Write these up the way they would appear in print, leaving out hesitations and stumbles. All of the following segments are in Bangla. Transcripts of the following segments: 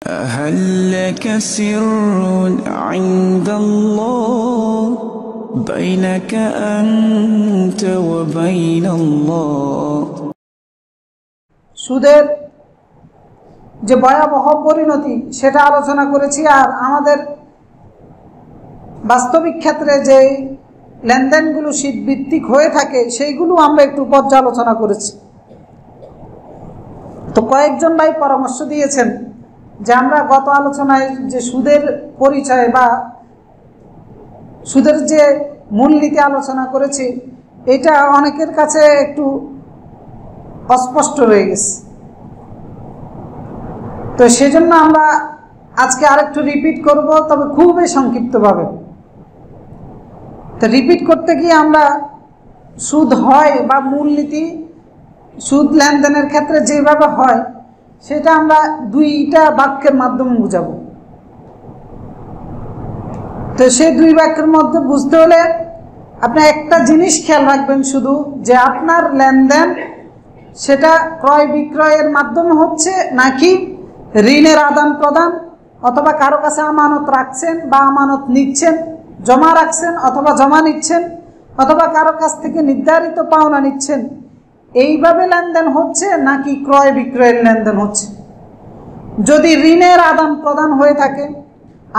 هل لك سر عند الله بينك أنت وبين الله সুদের যে ভয়াবহ পরিণতি সেটা আলোচনা করেছি। আর আমাদের বাস্তবিক ক্ষেত্রে যে লেনদেনগুলো শীতভিত্তিক হয়ে থাকে সেইগুলো আমরা একটু পর্যালোচনা করেছি। তো কয়েকজন ভাই পরামর্শ দিয়েছেন যে আমরা গত আলোচনায় যে সুদের পরিচয় বা সুদের যে মূলনীতি আলোচনা করেছি এটা অনেকের কাছে একটু অস্পষ্ট রয়ে গেছে। তো সেজন্য আমরা আজকে আরেকটু রিপিট করব, তবে খুবই সংক্ষিপ্তভাবে। তো রিপিট করতে গিয়ে আমরা সুদ হয় বা মূলনীতি সুদ লেনদেনের ক্ষেত্রে যেভাবে হয় সেটা আমরা দুইটা বাক্যের মাধ্যমে বুঝাবো। তো সেই দুই বাক্যের মধ্যে বুঝতে হলে আপনি একটা জিনিস খেয়াল রাখবেন শুধু, যে আপনার লেনদেন সেটা ক্রয় বিক্রয়ের মাধ্যমে হচ্ছে নাকি ঋণের আদান প্রদান, অথবা কারো কাছে আমানত রাখছেন বা আমানত নিচ্ছেন, জমা রাখছেন অথবা জমা নিচ্ছেন, অথবা কারো কাছ থেকে নির্ধারিত পাওনা নিচ্ছেন, এইভাবে লেনদেন হচ্ছে নাকি ক্রয় বিক্রয়ের লেনদেন হচ্ছে। যদি ঋণের আদান প্রদান হয়ে থাকে,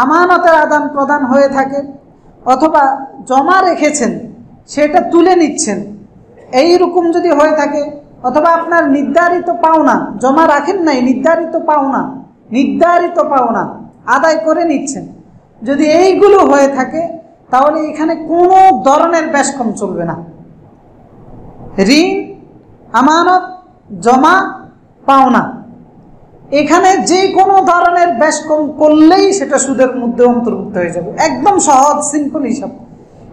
আমানতের আদান প্রদান হয়ে থাকে, অথবা জমা রেখেছেন সেটা তুলে নিচ্ছেন, এই রকম যদি হয়ে থাকে, অথবা আপনার নির্ধারিত পাওনা জমা রাখেন নাই, নির্ধারিত পাওনা আদায় করে নিচ্ছেন, যদি এইগুলো হয়ে থাকে তাহলে এখানে কোনো ধরনের বেশকম চলবে না। ঋণ, আমানত, জমা, পাওনা, এখানে যে কোনো ধরনের বেশকম করলেই সেটা সুদের মধ্যে অন্তর্ভুক্ত হয়ে যাবে। একদম সহজ সিম্পল হিসাব।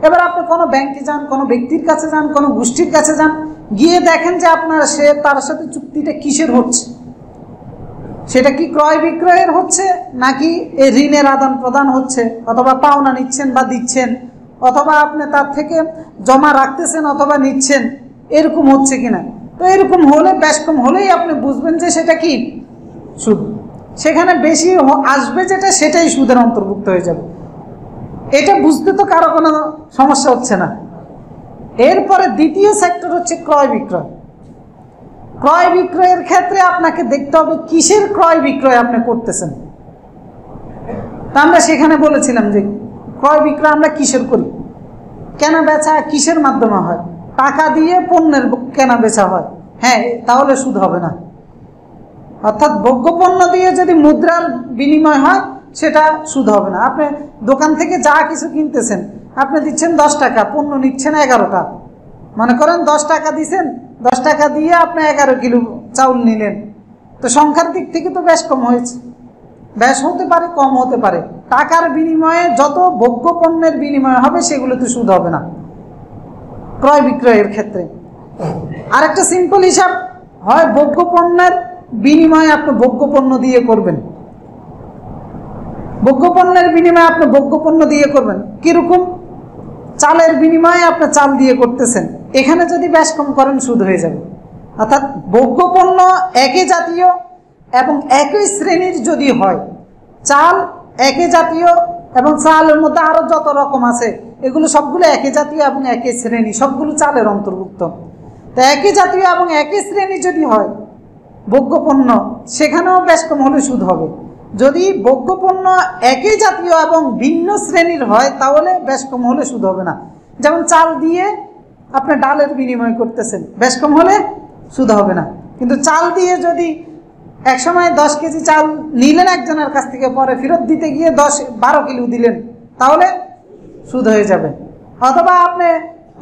এবার আপনি কোনো ব্যাংকে যান, কোনো ব্যক্তির কাছে যান, কোনো গোষ্ঠীর কাছে যান, গিয়ে দেখেন যে আপনার তার সাথে চুক্তিটা কিসের হচ্ছে, সেটা কি ক্রয় বিক্রয়ের হচ্ছে নাকি এই ঋণের আদান প্রদান হচ্ছে, অথবা পাওনা নিচ্ছেন বা দিচ্ছেন, অথবা আপনি তার থেকে জমা রাখতেছেন অথবা নিচ্ছেন, এরকম হচ্ছে কিনা। তো এরকম হলে বেশকম হলেই আপনি বুঝবেন যে সেটা কি সুদ। সেখানে বেশি আসবে যেটা সেটাই সুদের অন্তর্ভুক্ত হয়ে যাবে। এটা বুঝতে তো কারো কোনো সমস্যা হচ্ছে না। এরপরে দ্বিতীয় সেক্টর হচ্ছে ক্রয় বিক্রয়। ক্রয় বিক্রয়ের ক্ষেত্রে আপনাকে দেখতে হবে কিসের ক্রয় বিক্রয় আপনি করতেছেন। তা আমরা সেখানে বলেছিলাম যে ক্রয় বিক্রয় আমরা কিসের করি, কেনা বেচা কিসের মাধ্যমে হয়, টাকা দিয়ে পণ্যের কেনা বেচা হয়, হ্যাঁ তাহলে সুদ হবে না। অর্থাৎ ভোগ্যপণ্য দিয়ে যদি মুদ্রার বিনিময় হয় সেটা সুদ হবে না। আপনি দোকান থেকে যা কিছু কিনতেছেন, আপনি দিচ্ছেন 10 টাকা, পণ্য নিচ্ছেন 11টা, মনে করেন 10 টাকা দিচ্ছেন, 10 টাকা দিয়ে আপনি 11 কিলো চাউল নিলেন, তো সংখ্যার দিক থেকে তো বেশ কম হয়েছে। বেশ হতে পারে, কম হতে পারে, টাকার বিনিময়ে যত ভোগ্যপণ্যের বিনিময় হবে সেগুলোতে সুদ হবে না ক্রয় বিক্রয়ের ক্ষেত্রে। আরেকটা সিম্পল হিসাব হয়, ভোগ্যপণ্যের বিনিময়ে আপনি ভোগ্যপণ্য দিয়ে করবেন, ভোগ্যপণ্যের বিনিময়ে আপনি ভোগ্যপণ্য দিয়ে করবেন। কিরকম? চালের বিনিময়ে আপনি চাল দিয়ে করতেছেন, এখানে যদি বেশ কম করেন সুদ হয়ে যাবে। অর্থাৎ ভোগ্যপণ্য একই জাতীয় এবং একই শ্রেণীর যদি হয়, চাল একই জাতীয় এবং চালের মধ্যে আরও যত রকম আছে এগুলো সবগুলো একই জাতীয় এবং একই শ্রেণী, সবগুলো চালের অন্তর্ভুক্ত। তো একই জাতীয় এবং একই শ্রেণী যদি হয় ভোগ্যপণ্য, সেখানেও বেশ কম হলে সুদ হবে। যদি ভোগ্যপণ্য একই জাতীয় এবং ভিন্ন শ্রেণীর হয় তাহলে বেশ কম হলে সুদ হবে না। যেমন চাল দিয়ে আপনি ডালের বিনিময় করতেছেন, বেশ কম হলে সুদ হবে না। কিন্তু চাল দিয়ে যদি একসময় 10 কেজি চাল নিলেন একজনের কাছ থেকে, পরে ফেরত দিতে গিয়ে 10-12 কিলো দিলেন, তাহলে সুদ হয়ে যাবে। অথবা আপনি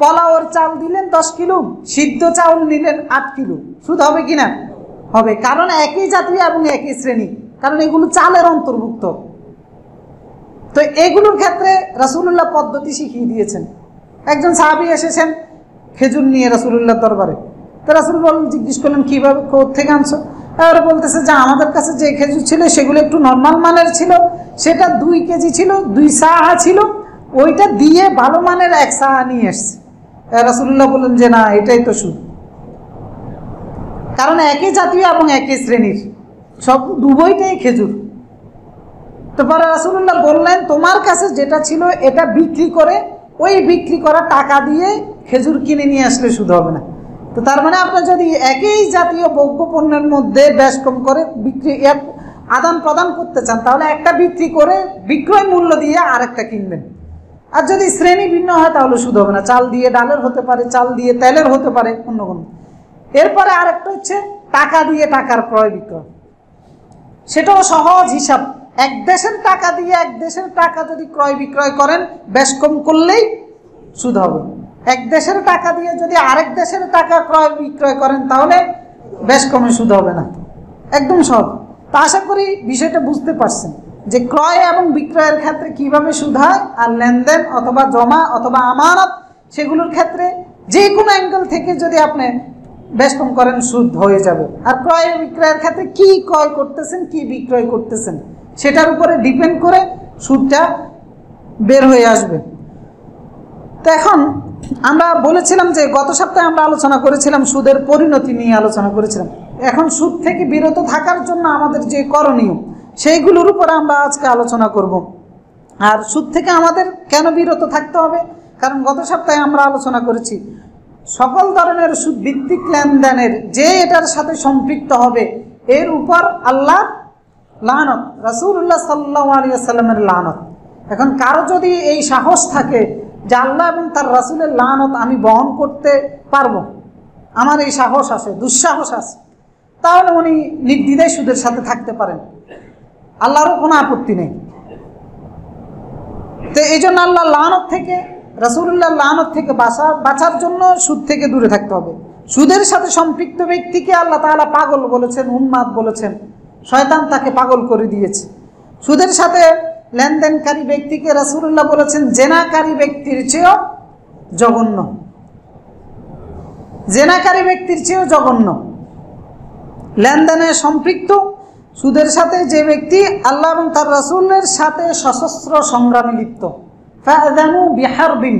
পোলাওর চাল দিলেন 10 কিলো, সিদ্ধ চাউল নিলেন 8 কিলো, সুদ হবে কিনা? হবে, কারণ একই জাতীয় এবং একই শ্রেণী, কারণ এগুলো চালের অন্তর্ভুক্ত। তো এগুলোর ক্ষেত্রে রাসূলুল্লাহ পদ্ধতি শিখিয়ে দিয়েছেন। একজন সাহাবী এসেছেন খেজুর নিয়ে রাসূলুল্লাহর দরবারে, তো রাসূল জিজ্ঞেস করলেন কীভাবে, কোত্থেকে আনছো? আর বলতেছে যে আমাদের কাছে যে খেজুর ছিল সেগুলো একটু নর্মাল মানের ছিল, সেটা 2 কেজি ছিল, 2 সাহা ছিল, ওইটা দিয়ে ভালো মানের 1 সাহা নিয়ে এসছে। রাসূলুল্লাহ বললেন যে না, এটাই তো সুদ, কারণ একই জাতীয় এবং একই শ্রেণীর, সব উভয়টাই খেজুর। তো পরে রাসূলুল্লাহ বললেন, তোমার কাছে যেটা ছিল এটা বিক্রি করে ওই বিক্রি করা টাকা দিয়ে খেজুর কিনে নিয়ে আসলে সুদ হবে না। তো তার মানে আপনার যদি একই জাতীয় ভোগ্য পণ্যের মধ্যে বেশ কম করে বিক্রি আদান প্রদান করতে চান, তাহলে একটা বিক্রি করে বিক্রয় মূল্য দিয়ে আরেকটা কিনবেন। আর যদি শ্রেণী ভিন্ন হয় তাহলে সুদ হবে না। চাল দিয়ে ডালের হতে পারে, চাল দিয়ে তেলের হতে পারে, অন্য কোনো। এরপরে আরেকটা হচ্ছে টাকা দিয়ে টাকার ক্রয় বিক্রয়। সেটাও সহজ হিসাব। এক দেশের টাকা দিয়ে এক দেশের টাকা যদি ক্রয় বিক্রয় করেন, বেশ কম করলেই সুদ হবে। এক দেশের টাকা দিয়ে যদি আরেক দেশের টাকা ক্রয় বিক্রয় করেন, তাহলে বেশ কমে সুদ হবে না। একদম সহজ। তো আশা করি বিষয়টা বুঝতে পারছেন যে ক্রয় এবং বিক্রয়ের ক্ষেত্রে কিভাবে সুদ হয়, আর লেনদেন অথবা জমা অথবা আমানত সেগুলোর ক্ষেত্রে যে কোনো অ্যাঙ্গেল থেকে যদি আপনি বেশ কম করেন সুদ হয়ে যাবে। আর ক্রয় বিক্রয়ের ক্ষেত্রে কি ক্রয় করতেছেন, কি বিক্রয় করতেছেন, সেটার উপরে ডিপেন্ড করে সুদটা বের হয়ে আসবে। তো এখন আমরা বলেছিলাম যে গত সপ্তাহে আমরা আলোচনা করেছিলাম সুদের পরিণতি নিয়ে আলোচনা করেছিলাম। এখন সুদ থেকে বিরত থাকার জন্য আমাদের যে করণীয় সেইগুলোর উপরে আমরা আজকে আলোচনা করব। আর সুদ থেকে আমাদের কেন বিরত থাকতে হবে, কারণ গত সপ্তাহে আমরা আলোচনা করেছি সকল ধরনের সুদ ভিত্তিক লেনদেনের যে এটার সাথে সম্পৃক্ত হবে এর উপর আল্লাহ লানত, রাসূলুল্লাহ সাল্লাল্লাহু আলাইহি ওয়াসাল্লামের লানত। এখন কারো যদি এই সাহস থাকে যে আল্লাহ এবং তার রাসূলের লানত আমি বহন করতে পারবো, আমার এই সাহস আছে, দুঃসাহস আছে, তাহলে উনি নির্দ্বিধায় সুদের সাথে থাকতে পারেন, আল্লাহরও কোনো আপত্তি নেই। তো এই জন্য আল্লাহ লানত থেকে, রাসূলুল্লাহ লানত থেকে বাঁচার জন্য সুদ থেকে দূরে থাকতে হবে। সুদের সাথে সম্পৃক্ত ব্যক্তিকে আল্লাহ তাআলা পাগল বলেছেন, উন্মাদ বলেছেন, শয়তান তাকে পাগল করে দিয়েছে। সুদের সাথে লেনদেনকারী ব্যক্তিকে রাসূলুল্লাহ বলেছেন জেনাকারী ব্যক্তির চেয়েও জঘন্য, জেনাকারী ব্যক্তির চেয়েও জঘন্য। লেনদেনে সম্পৃক্ত সুদের সাথে যে ব্যক্তি আল্লাহ এবং তার রাসূলের সাথে সশস্ত্র সংগ্রামে লিপ্ত, ফাআযানু বিহারবিন,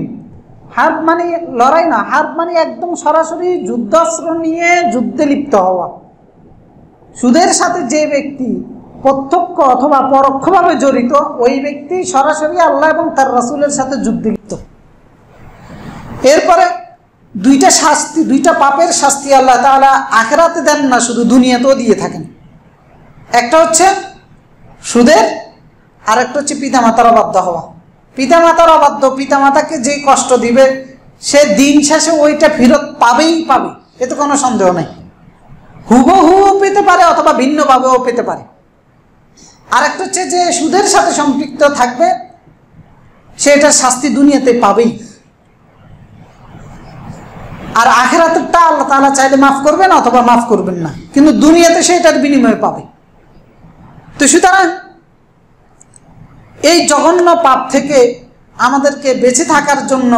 হার্ব মানে লড়াই না, হার্ব মানে একদম সরাসরি যুদ্ধাস্ত্র নিয়ে যুদ্ধে লিপ্ত হওয়া। সুদের সাথে যে ব্যক্তি প্রত্যক্ষ অথবা পরোক্ষভাবে জড়িত, ওই ব্যক্তি সরাসরি আল্লাহ এবং তার রাসূলের সাথে যুদ্ধে লিপ্ত। এরপরে দুইটা শাস্তি, দুইটা পাপের শাস্তি আল্লাহ তাআলা আখিরাতে দেন না, শুধু দুনিয়াতেও দিয়ে থাকেন। একটা হচ্ছে সুদের, আর একটা হচ্ছে পিতামাতার অবাধ্য হওয়া। পিতামাতার অবাধ্য, পিতামাতাকে যে কষ্ট দিবে সে দিন শেষে ওইটা ফেরত পাবেই পাবে, এতে কোনো সন্দেহ নেই। হুবহু পেতে পারে অথবা ভিন্নভাবেও পেতে পারে। আরেকটা হচ্ছে যে সুদের সাথে সম্পৃক্ত থাকবে সে এটার শাস্তি দুনিয়াতে পাবেই, আর আখিরাতেরটা আল্লাহ তাআলা চাইলে মাফ করবেন অথবা মাফ করবেন না, কিন্তু দুনিয়াতে সে এটার বিনিময়ে পাবে। তো সুতরাং এই জঘন্য পাপ থেকে আমাদেরকে বেঁচে থাকার জন্য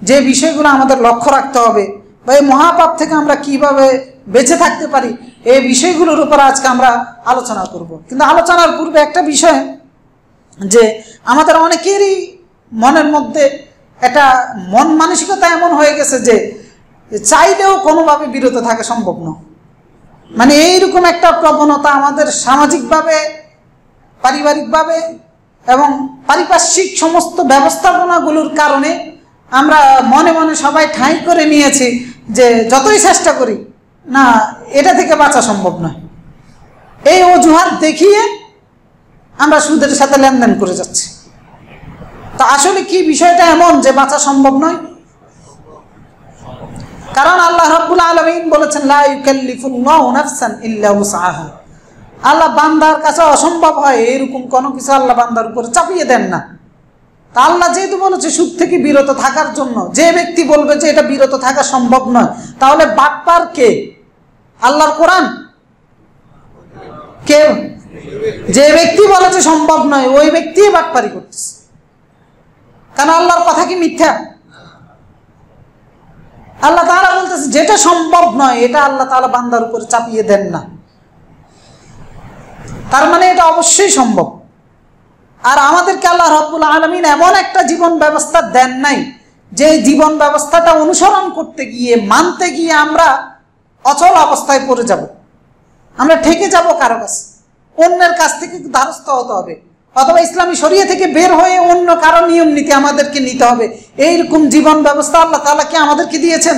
যে বিষয়গুলো আমাদের লক্ষ্য রাখতে হবে, বা এই মহাপাপ থেকে আমরা কিভাবে বেঁচে থাকতে পারি, এই বিষয়গুলোর উপর আজকে আমরা আলোচনা করব। কিন্তু আলোচনার পূর্বে একটা বিষয়, যে আমাদের অনেকেরই মনের মধ্যে একটা মন মানসিকতা এমন হয়ে গেছে যে চাইলেও কোনোভাবে বিরত থাকা সম্ভব নয়। মানে এইরকম একটা প্রবণতা আমাদের সামাজিকভাবে, পারিবারিকভাবে এবং পারিপার্শ্বিক সমস্ত ব্যবস্থাপনাগুলোর কারণে আমরা মনে মনে সবাই ঠাঁই করে নিয়েছি যে যতই চেষ্টা করি না, এটা থেকে বাঁচা সম্ভব নয়। এই অজুহাত দেখিয়ে আমরা সুদের সাথে লেনদেন করে যাচ্ছি। তা আসলে কি বিষয়টা এমন যে বাঁচা সম্ভব নয়? কারণ আল্লাহ রাব্বুল আলামিন বলেছেন লা ইউকাল্লিফুল্লাহু নাফসান ইল্লা উসআহা। আল্লাহ বান্দার কাছে অসম্ভব হয় এরকম কোনো কিছু আল্লাহ বান্দার উপরে চাপিয়ে দেন না। তা আল্লাহ যেহেতু বলেছে সুদ থেকে বিরত থাকার জন্য, যে ব্যক্তি বলবে যে এটা বিরত থাকা সম্ভব নয়, তাহলে বাটপার কে? আল্লাহর কোরআন? কে? যে ব্যক্তি বলেছে সম্ভব নয় ওই ব্যক্তি বাটপারি করতেছে। কারণ আল্লাহর কথা কি মিথ্যা? আল্লাহ তাআলা বলতেছে যেটা সম্ভব নয় এটা আল্লাহ তাআলা বান্দার উপরে চাপিয়ে দেন না, তার মানে এটা অবশ্যই সম্ভব। আর আমাদেরকে আল্লাহ রাব্বুল আলামিন এমন একটা জীবন ব্যবস্থা দেন নাই যে জীবন ব্যবস্থাটা অনুসরণ করতে গিয়ে, মানতে গিয়ে আমরা অচল অবস্থায় পড়ে যাব, আমরা ঠেকে যাব কারো কাছে। অন্যের কাছ থেকে দ্বারস্থ হতে হবে, অথবা ইসলামী শরিয়া থেকে বের হয়ে অন্য কারো নিয়ম নীতি আমাদেরকে নিতে হবে। এইরকম জীবন ব্যবস্থা আল্লাহ তাআলা কি আমাদেরকে দিয়েছেন?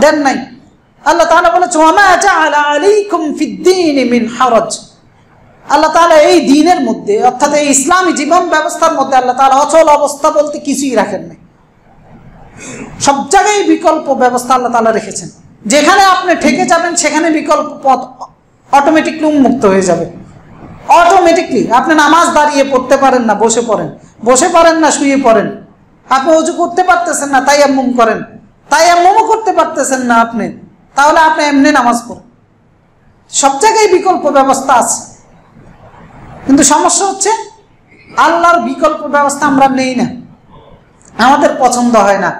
দেন নাই। আল্লাহ তাআলা বলেছেন ওয়ামা জাআলা আলাইকুম ফিদ-দীনি মিন হারাজ। আল্লাহ তাআলা এই দ্বীনের মধ্যে, অর্থাৎ এই ইসলামী জীবন ব্যবস্থার মধ্যে আল্লাহ তাআলা অচল অবস্থা বলতে কিছুই রাখেন নাই। সব জায়গায় বিকল্প ব্যবস্থা আল্লাহ তাআলা রেখেছেন। যেখানে আপনি ঠেকে যাবেন সেখানে বিকল্প পথ অটোমেটিকলি উন্মুক্ত হয়ে যাবে। অটোমেটিকলি আপনি নামাজ দাঁড়িয়ে পড়তে পারেন না, বসে পড়েন, বসে পড়েন না শুয়ে পড়েন। আপনি ওযু করতে পারতেছেন না, তায়াম্মুম করেন, তায়াম্মুমও করতে পারতেছেন না আপনি, তাহলে আপনি এমনি নামাজ পড়েন। সব জায়গায় বিকল্প ব্যবস্থা আছে। কিন্তু সমস্যা হচ্ছে আল্লাহর বিকল্প ব্যবস্থা আমরা নেই না, আমাদের পছন্দ হয় না।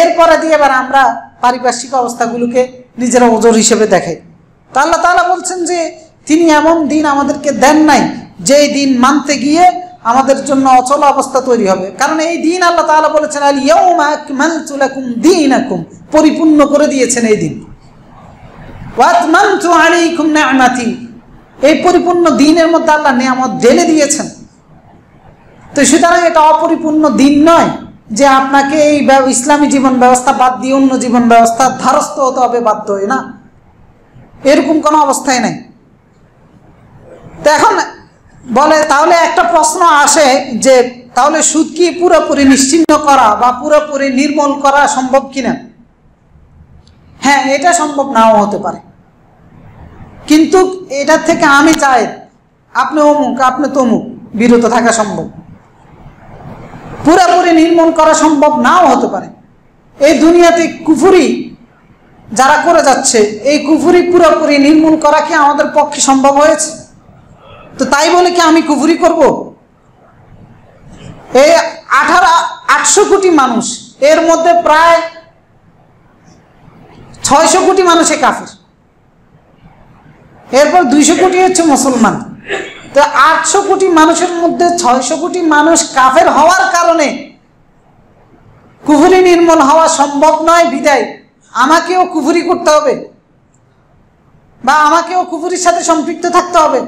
এরপরে দিয়ে এবার আমরা পারিপার্শ্বিক অবস্থাগুলোকে নিজেরা ওজোর হিসেবে দেখাই। তা আল্লাহ তাআলা বলছেন যে তিনি এমন দিন আমাদেরকে দেন নাই যেই দিন মানতে গিয়ে আমাদের জন্য অচল অবস্থা তৈরি হবে। কারণ এই দিন আল্লাহ তাআলা বলেছেন আল ইয়াউমা আকমালতু লাকুম দীনাকুম, পরিপূর্ণ করে দিয়েছেন এই দিন। ওয়া আতমামতু আলাইকুম নি'মাতি, এই পরিপূর্ণ দিনের মধ্যে আল্লাহ নিয়ামত ঢেলে দিয়েছেন। তো সুতরাং এটা অপরিপূর্ণ দিন নয় যে আপনাকে এই ইসলামী জীবন ব্যবস্থা বাদ দিয়ে অন্য জীবন ব্যবস্থা ধারস্থ হতে হবে বাধ্য হয়ে, না, এরকম কোনো অবস্থায় নাই। তো এখন বলে, তাহলে একটা প্রশ্ন আসে যে তাহলে সুদ কি পুরোপুরি নিশ্চিহ্ন করা বা পুরোপুরি নির্মূল করা সম্ভব কিনা? হ্যাঁ, এটা সম্ভব নাও হতে পারে, কিন্তু এটার থেকে আমি চাই আপনি অমুক আপনি তমুক বিরত থাকা সম্ভব। পুরোপুরি নির্মূল করা সম্ভব নাও হতে পারে। এই দুনিয়াতে কুফরি যারা করে যাচ্ছে, এই কুফরি পুরোপুরি নির্মূল করা কি আমাদের পক্ষে সম্ভব হয়েছে? তো তাই বলে কি আমি কুফরি করব? এই 800 কোটি মানুষ, এর মধ্যে প্রায় 600 কোটি মানুষে কাফির, এরপর 200 কোটি হচ্ছে মুসলমান। তো 800 কোটি মানুষের মধ্যে 600 কোটি মানুষ কাফের হওয়ার কারণে কুফরি নির্মূল হওয়া সম্ভব নয়, বিদায় আমাকেও কুফরি করতে হবে বা আমাকেও কুফরির সাথে সম্পৃক্ত থাকতে হবে।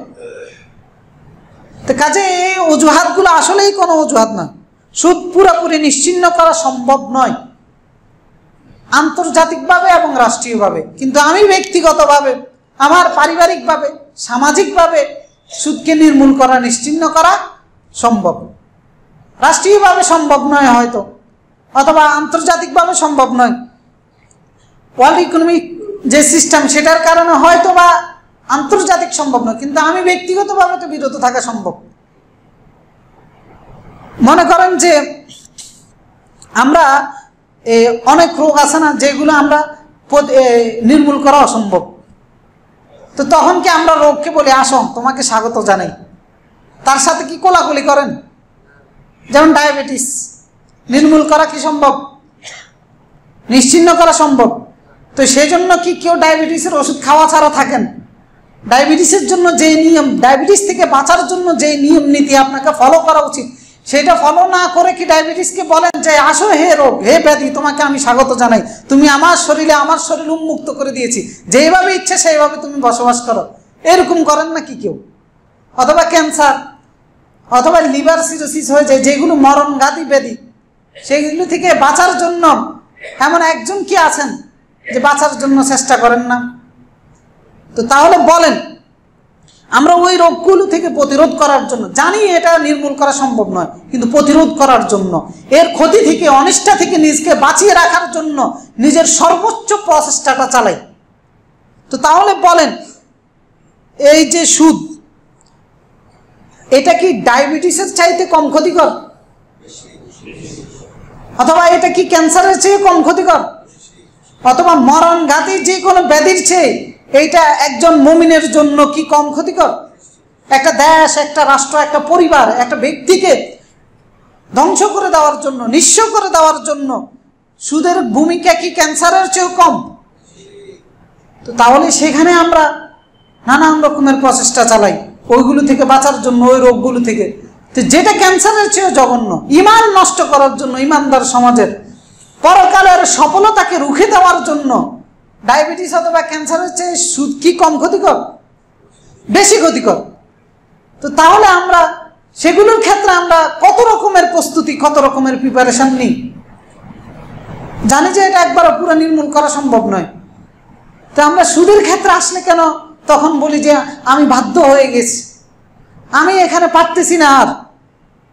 তো কাজে এই অজুহাতগুলো আসলেই কোনো অজুহাত না। সুদ পুরোপুরি নিশ্চিহ্ন করা সম্ভব নয় আন্তর্জাতিকভাবে এবং রাষ্ট্রীয়ভাবে, কিন্তু আমি ব্যক্তিগতভাবে, আমার পারিবারিকভাবে, সামাজিকভাবে সুদকে নির্মূল করা, নিশ্চিহ্ন করা সম্ভব। রাষ্ট্রীয়ভাবে সম্ভব নয় হয়তো, অথবা আন্তর্জাতিকভাবে সম্ভব নয়, ওয়ার্ল্ড ইকোনমিক যে সিস্টেম সেটার কারণে হয়তো বা আন্তর্জাতিক সম্ভব নয়, কিন্তু আমি ব্যক্তিগতভাবে তো বিরত থাকা সম্ভব। মনে করেন যে আমরা অনেক রোগ আছে না যেগুলো আমরা নির্মূল করা অসম্ভব, তো তখন কি আমরা রোগকে বলি আসো তোমাকে স্বাগত জানাই, তার সাথে কি কোলাকুলি করেন? যেমন ডায়াবেটিস নির্মূল করা কি সম্ভব? নিশ্চিহ্ন করা সম্ভব। তো সেই জন্য কি কেউ ডায়াবেটিসের ওষুধ খাওয়া ছাড়া থাকেন? ডায়াবেটিসের জন্য যে নিয়ম, ডায়াবেটিস থেকে বাঁচার জন্য যে নিয়ম নীতি আপনাকে ফলো করা উচিত, সেটা ফলো না করে কি ডায়াবেটিসকে বলেন যে আসো হে রোগ, হে ব্যাধি, তোমাকে আমি স্বাগত জানাই, তুমি আমার শরীর উন্মুক্ত করে দিয়েছি, যেভাবে ইচ্ছে সেইভাবে তুমি বসবাস করো, এরকম করেন না কি কেউ? অথবা ক্যান্সার অথবা লিভার সিরোসিস হয়ে যায়, যেগুলো মরণঘাতী ব্যাধি, সেগুলো থেকে বাঁচার জন্য এমন একজন কি আছেন যে বাঁচার জন্য চেষ্টা করেন না? তো তাহলে বলেন, আমরা ওই রোগগুলো থেকে প্রতিরোধ করার জন্য, জানি এটা নির্মূল করা সম্ভব নয়, কিন্তু প্রতিরোধ করার জন্য, এর ক্ষতি থেকে, অনিষ্টা থেকে নিজকে বাঁচিয়ে রাখার জন্য নিজের সর্বোচ্চ প্রচেষ্টাটা চালাই। তো তাহলে বলেন, এই যে সুদ, এটা কি ডায়াবেটিসের চাইতে কম ক্ষতিকর? অথবা এটা কি ক্যান্সারের চেয়ে কম ক্ষতিকর? অথবা মরণঘাতী যে কোনো ব্যাধির চেয়ে এইটা একজন মুমিনের জন্য কি কম ক্ষতিকর? একটা দেশ, একটা রাষ্ট্র, একটা পরিবার, একটা ব্যক্তিকে ধ্বংস করে দেওয়ার জন্য, নিঃস্ব করে দেওয়ার জন্য সুদের ভূমিকা কি ক্যান্সারের চেয়েও কম? তো তাহলে সেখানে আমরা নানান রকমের প্রচেষ্টা চালাই ওইগুলো থেকে বাঁচার জন্য, ওই রোগগুলো থেকে। তো যেটা ক্যান্সারের চেয়েও জঘন্য, ঈমান নষ্ট করার জন্য, ঈমানদার সমাজের পরকালের সফলতাকে রুখে দেওয়ার জন্য ডায়াবেটিস অথবা ক্যান্সারের চেয়ে সুদ কি কম ক্ষতিকর? বেশি ক্ষতিকর। তো তাহলে আমরা সেগুলোর ক্ষেত্রে আমরা কত রকমের প্রস্তুতি, কত রকমের প্রিপারেশন নিই। জানি যে এটা একবার পুরো নির্মূল করা সম্ভব নয়। তো আমরা সুদের ক্ষেত্রে আসলে কেন তখন বলি যে আমি বাধ্য হয়ে গেছি, আমি এখানে পারতেছি না, আর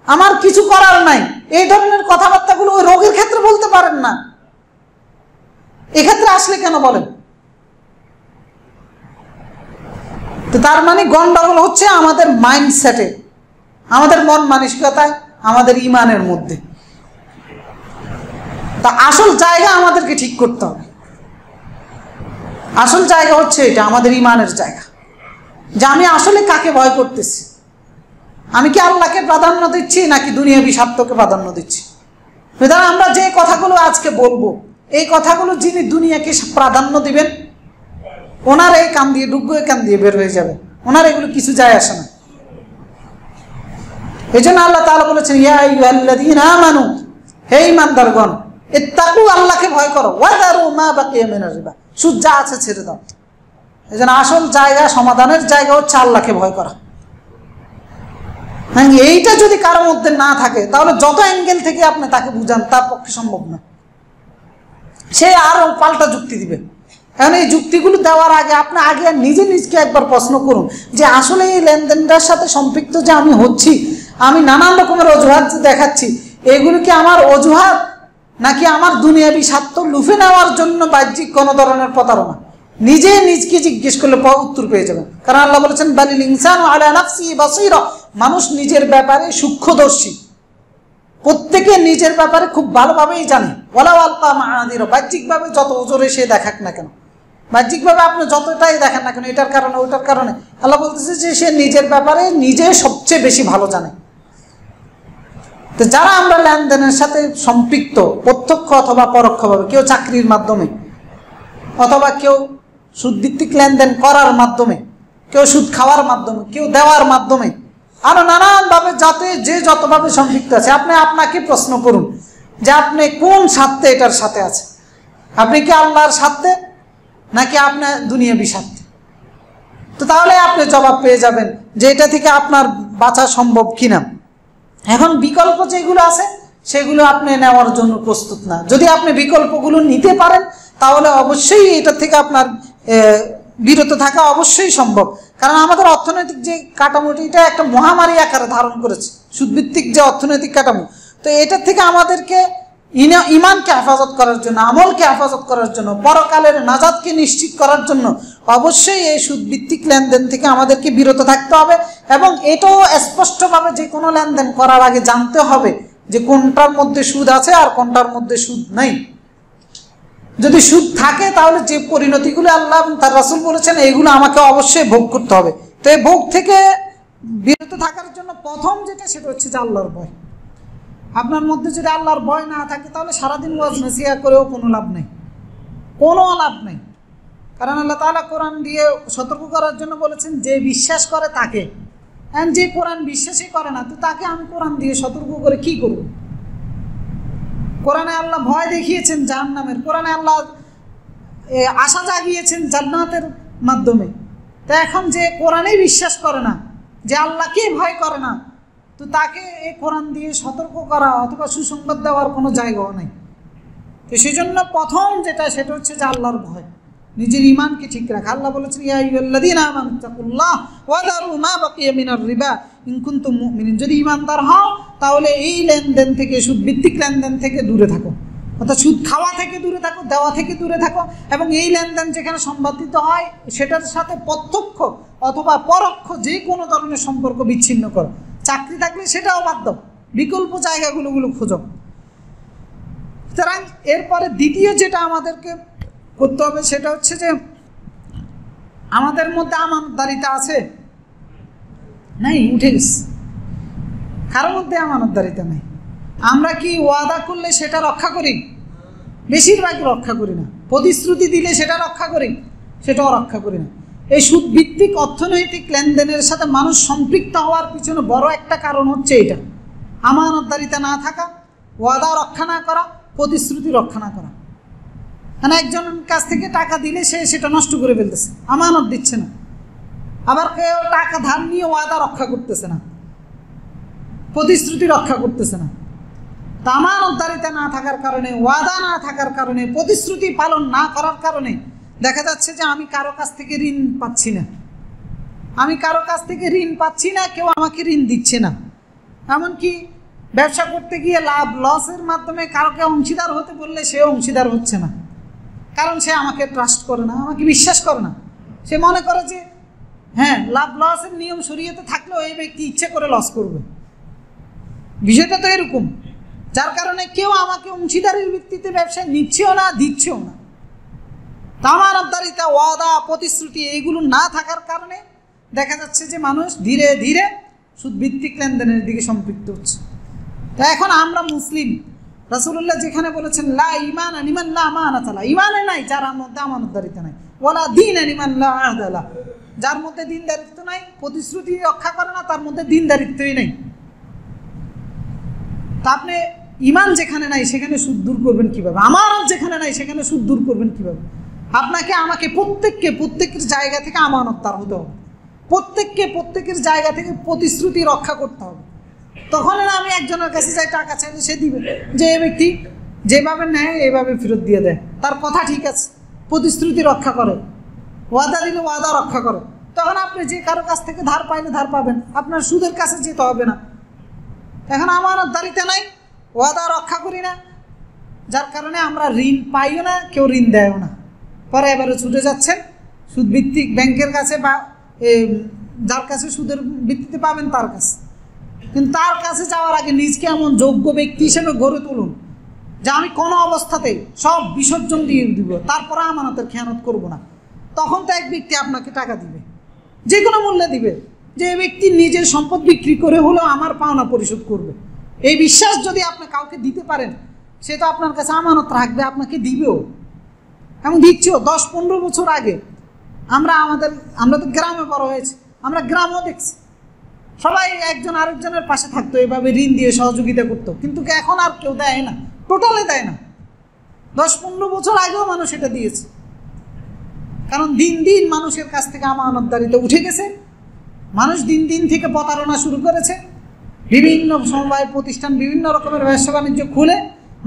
আমার কিছু করার নাই। এই ধরনের কথাবার্তাগুলো ওই রোগের ক্ষেত্রে বলতে পারেন না, এক্ষেত্রে আসলে কেন বলেন? তো তার মানে গন্ডগোল হচ্ছে আমাদের মাইন্ডসেটে, আমাদের মন মানসিকতায়, আমাদের ইমানের মধ্যে। তা আসল জায়গা আমাদেরকে ঠিক করতে হবে। আসল জায়গা হচ্ছে এটা, আমাদের ইমানের জায়গা, যে আমি আসলে কাকে ভয় করতেছি। আমি কি আল্লাহকে প্রাধান্য দিচ্ছি নাকি দুনিয়াবি স্বার্থকে প্রাধান্য দিচ্ছি? সুতরাং আমরা যে কথাগুলো আজকে বলবো, এই কথাগুলো যিনি দুনিয়াকে প্রাধান্য দিবেন, ওনার এই কান দিয়ে ডুববে, কান দিয়ে বের হয়ে যাবে, ওনার এগুলো কিছু যায় আসে না। এই জন্য আল্লাহ তাআলা বলেছেন, ইয়া আইয়ুহাল্লাযীনা আমানু, হে ঈমানদারগণ, ইত্তাকু, আল্লাহকে ভয় করো, ওয়াযারু মা বাকিয়া মিনার রিবা, সুদ যা আছে ছেড়ে দাও। এই জন্য আসল জায়গা, সমাধানের জায়গা হচ্ছে আল্লাহকে ভয় করা। হ্যাঁ, এইটা যদি কারোর মধ্যে না থাকে তাহলে যত অ্যাঙ্গেল থেকে আপনি তাকে বুঝান তার পক্ষে সম্ভব না, সে আরো পাল্টা যুক্তি দিবে। এখন এই যুক্তিগুলো দেওয়ার আগে আপনি আগে নিজে নিজকে একবার প্রশ্ন করুন যে আসলে এই লেনদেনটার সাথে সম্পৃক্ত যে আমি হচ্ছি, আমি নানান রকমের অজুহাত দেখাচ্ছি, এগুলো কি আমার অজুহাত নাকি আমার দুনিয়াবি স্বার্থ লুফে নেওয়ার জন্য বাহ্যিক কোনো ধরনের প্রতারণা? নিজে নিজকে জিজ্ঞেস করলে উত্তর পেয়ে যাবেন। কারণ আল্লাহ বলেছেন, বালিল ইনসানু আলা নাফসিহি বাসীরা, মানুষ নিজের ব্যাপারে সূক্ষ্মদর্শী, প্রত্যেকে নিজের ব্যাপারে খুব ভালোভাবেই জানে। ওয়ালাউ আলকা মাআযিরা, বাহ্যিকভাবে যত ওজরে সে দেখাক না কেন, বাহ্যিকভাবে আপনি যতটাই দেখেন না কেন, এটার কারণে ওইটার কারণে, আল্লাহ বলতেছে যে সে নিজের ব্যাপারে নিজে সবচেয়ে বেশি ভালো জানে। তো যারা আমরা লেনদেনের সাথে সম্পৃক্ত, প্রত্যক্ষ অথবা পরোক্ষভাবে, কেউ চাকরির মাধ্যমে, অথবা কেউ সুদভিত্তিক লেনদেন করার মাধ্যমে, কেউ সুদ খাওয়ার মাধ্যমে, কেউ দেওয়ার মাধ্যমে, আরো নানানভাবে যাতে যে যতভাবে সম্পৃক্ত আছে, আপনি আপনাকে প্রশ্ন করুন যে আপনি কোন স্বার্থে এটার সাথে আছে। আপনি কি আল্লাহর স্বার্থে নাকি আপনার দুনিয়াবি স্বার্থে? তো তাহলে আপনি জবাব পেয়ে যাবেন যে এটা থেকে আপনার বাঁচা সম্ভব কিনা। এখন বিকল্প যেগুলো আছে সেগুলো আপনি নেওয়ার জন্য প্রস্তুত না। যদি আপনি বিকল্পগুলো নিতে পারেন তাহলে অবশ্যই এটা থেকে আপনার বিরত থাকা অবশ্যই সম্ভব। কারণ আমাদের অর্থনৈতিক যে কাঠামোটি, এটা একটা মহামারী আকারে ধারণ করেছে, সুদভিত্তিক যে অর্থনৈতিক কাঠামো। তো এটার থেকে আমাদেরকে ইমানকে হেফাজত করার জন্য, আমলকে হেফাজত করার জন্য, পরকালের নাজাতকে নিশ্চিত করার জন্য অবশ্যই এই সুদভিত্তিক লেনদেন থেকে আমাদেরকে বিরত থাকতে হবে। এবং এটাও স্পষ্টভাবে যে কোনো লেনদেন করার আগে জানতে হবে যে কোনটার মধ্যে সুদ আছে আর কোনটার মধ্যে সুদ নেই। যদি সুদ থাকে তাহলে যে পরিণতিগুলো আল্লাহ তার রাসূল বলেছেন এগুলো আমাকে অবশ্যই ভোগ করতে হবে। তো এই ভোগ থেকে বিরত থাকার জন্য প্রথম যেটা, সেটা হচ্ছে যে আল্লাহর ভয়। আপনার মধ্যে যদি আল্লাহর ভয় না থাকে তাহলে সারাদিন ওয়াজ নসিহত করেও কোনো লাভ নেই, কোনো লাভ নেই। কারণ আল্লাহ তাআলা কোরআন দিয়ে সতর্ক করার জন্য বলেছেন যে বিশ্বাস করে তাকে। এন্ড যে কোরআন বিশ্বাসই করে না, তো তাকে আমি কোরআন দিয়ে সতর্ক করে কি করব? কোরআনে আল্লাহ ভয় দেখিয়েছেন জাহান্নামের, কোরআনে আল্লাহ আশা জাগিয়েছেন জান্নাতের মাধ্যমে। তো এখন যে কোরআনেই বিশ্বাস করে না, যে আল্লাহকে ভয় করে না, তো তাকে এই কোরআন দিয়ে সতর্ক করা অথবা সুসংবাদ দেওয়ার কোনো জায়গাও নেই। তো সেই জন্য প্রথম যেটা, সেটা হচ্ছে যে আল্লাহর ভয়, নিজের ইমানকে ঠিক রাখা। আল্লাহ বলেছেন, ইয়া আইয়ুহাল্লাযীনা আমানু তাকুল্লাহ ওয়া যারু মা বাকিয়া মিনার রিবা ইন কুনতুম মুমিনিন, যদি ইমানদার হও তাহলে এই লেনদেন থেকে, সুদভিত্তিক লেনদেন থেকে দূরে থাকো, অর্থাৎ সুদ খাওয়া থেকে দূরে থাকো, দেওয়া থেকে দূরে থাকো। এবং এই লেনদেন যেখানে সম্পাদিত হয় সেটার সাথে প্রত্যক্ষ অথবা পরোক্ষ যে কোনো ধরনের সম্পর্ক বিচ্ছিন্ন করো। চাকরি থাকলে সেটাও বাদ দাও, বিকল্প জায়গাগুলো খোঁজো। সুতরাং এরপরে দ্বিতীয় যেটা আমাদেরকে করতে হবে সেটা হচ্ছে যে আমাদের মধ্যে আমানতদারিতা আছে নাই, উঠে গেছে। কারোর মধ্যে আমানতদারিতা নাই। আমরা কি ওয়াদা করলে সেটা রক্ষা করি? বেশিরভাগ রক্ষা করি না। প্রতিশ্রুতি দিলে সেটা রক্ষা করি, সেটাও রক্ষা করি না। এই সুদভিত্তিক অর্থনৈতিক লেনদেনের সাথে মানুষ সম্পৃক্ত হওয়ার পিছনে বড় একটা কারণ হচ্ছে এটা, আমানতদারিতা না থাকা, ওয়াদা রক্ষা না করা, প্রতিশ্রুতি রক্ষা না করা। মানে একজনের কাছ থেকে টাকা দিলে সে সেটা নষ্ট করে ফেলতেছে, আমানত দিচ্ছে না। আবার কেউ টাকা ধার নিয়ে ওয়াদা রক্ষা করতেছে না, প্রতিশ্রুতি রক্ষা করতেছে না। তা আমানতদারিতা না থাকার কারণে, ওয়াদা না থাকার কারণে, প্রতিশ্রুতি পালন না করার কারণে দেখা যাচ্ছে যে আমি কারো কাছ থেকে ঋণ পাচ্ছি না, আমি কারো কাছ থেকে ঋণ পাচ্ছি না, কেউ আমাকে ঋণ দিচ্ছে না। এমনকি ব্যবসা করতে গিয়ে লাভ লসের মাধ্যমে কারোকে অংশীদার হতে বললে সে অংশীদার হচ্ছে না, কারণ সে আমাকে ট্রাস্ট করে না, আমাকে বিশ্বাস করে না। সে মনে করে যে হ্যাঁ, লাভ লসের নিয়ম শরীয়তে থাকলেও এই ব্যক্তি ইচ্ছে করে লস করবে। বিষয়টা তো এরকম, যার কারণে কেউ আমাকে অংশীদারির ভিত্তিতে ব্যবসায় নিচ্ছেও না, দিচ্ছেও না। আমানতদারিতা, ওয়াদা, প্রতিশ্রুতি এইগুলো না থাকার কারণে দেখা যাচ্ছে যে মানুষ ধীরে ধীরে সুদভিত্তিক লেনদেনের দিকে সম্পৃক্ত হচ্ছে। তা এখন আমরা মুসলিম, রাসূলুল্লাহ যেখানে বলেছেন লা ঈমান লিমান লা আমানাতা লা, ঈমানে নাই যার মধ্যে আমানতদারিতা নাই, ওয়ালা দীন লিমান লা আহদা লা, যার মধ্যে দিনদারিত্ব নাই, প্রতিশ্রুতি রক্ষা করে না, তার মধ্যে দিনদারিত্বই নেই। তা আপনি ঈমান যেখানে নাই সেখানে সুদ দূর করবেন কিভাবে? আমানত যেখানে নাই সেখানে সুদ দূর করবেন কিভাবে? আপনাকে আমাকে প্রত্যেকের জায়গা থেকে আমানতদার হতে হবে, প্রত্যেকের জায়গা থেকে প্রতিশ্রুতি রক্ষা করতে হবে। তখন আমি একজনের কাছে যাই টাকা চাইলে সে দিবে, যে এই ব্যক্তি যেভাবে নেয় এইভাবে ফেরত দিয়ে দেয়, তার কথা ঠিক আছে, প্রতিশ্রুতি রক্ষা করে, ওয়াদা দিলে ওয়াদা রক্ষা করে। তখন আপনি যে কারো কাছ থেকে ধার পাইলে ধার পাবেন, আপনার সুদের কাছে যেতে হবে না। এখন আমানতদারিতা নাই, ওয়াদা রক্ষা করি না, যার কারণে আমরা ঋণ পাইও না, কেউ ঋণ দেয়ও না। পরে এবারে ছুটে যাচ্ছেন সুদভিত্তিক ব্যাংকের কাছে বা যার কাছে সুদের ভিত্তিতে পাবেন তার কাছে। কিন্তু তার কাছে যাওয়ার আগে নিজকে এমন যোগ্য ব্যক্তি হিসেবে গড়ে তুলুন যে আমি কোনো অবস্থাতেই সব বিসর্জন দিয়ে দিব, তারপরে আমানতের খেয়ানত করব না। তখন তো এক ব্যক্তি আপনাকে টাকা দিবে, যে কোনো মূল্যে দিবে, যে এই ব্যক্তি নিজের সম্পদ বিক্রি করে হলেও আমার পাওনা পরিশোধ করবে। এই বিশ্বাস যদি আপনি কাউকে দিতে পারেন, সে তো আপনার কাছে আমানত রাখবে, আপনাকে দিবেও, এমন দিচ্ছেও। 10-15 বছর আগে আমরা তো গ্রামে বড় হয়েছি, আমরা গ্রামও দেখছি সবাই একজন আরেকজনের পাশে থাকতো, এভাবে ঋণ দিয়ে সহযোগিতা করতো। কিন্তু এখন আর কেউ দেয় না, টোটালে দেয় না। 10-15 বছর আগেও মানুষ এটা দিয়েছে, কারণ দিন দিন মানুষের কাছ থেকে আমানতদারিতা উঠে গেছে। মানুষ দিন দিন থেকে প্রতারণা শুরু করেছে, বিভিন্ন সমবায় প্রতিষ্ঠান বিভিন্ন রকমের ব্যবসা বাণিজ্য খুলে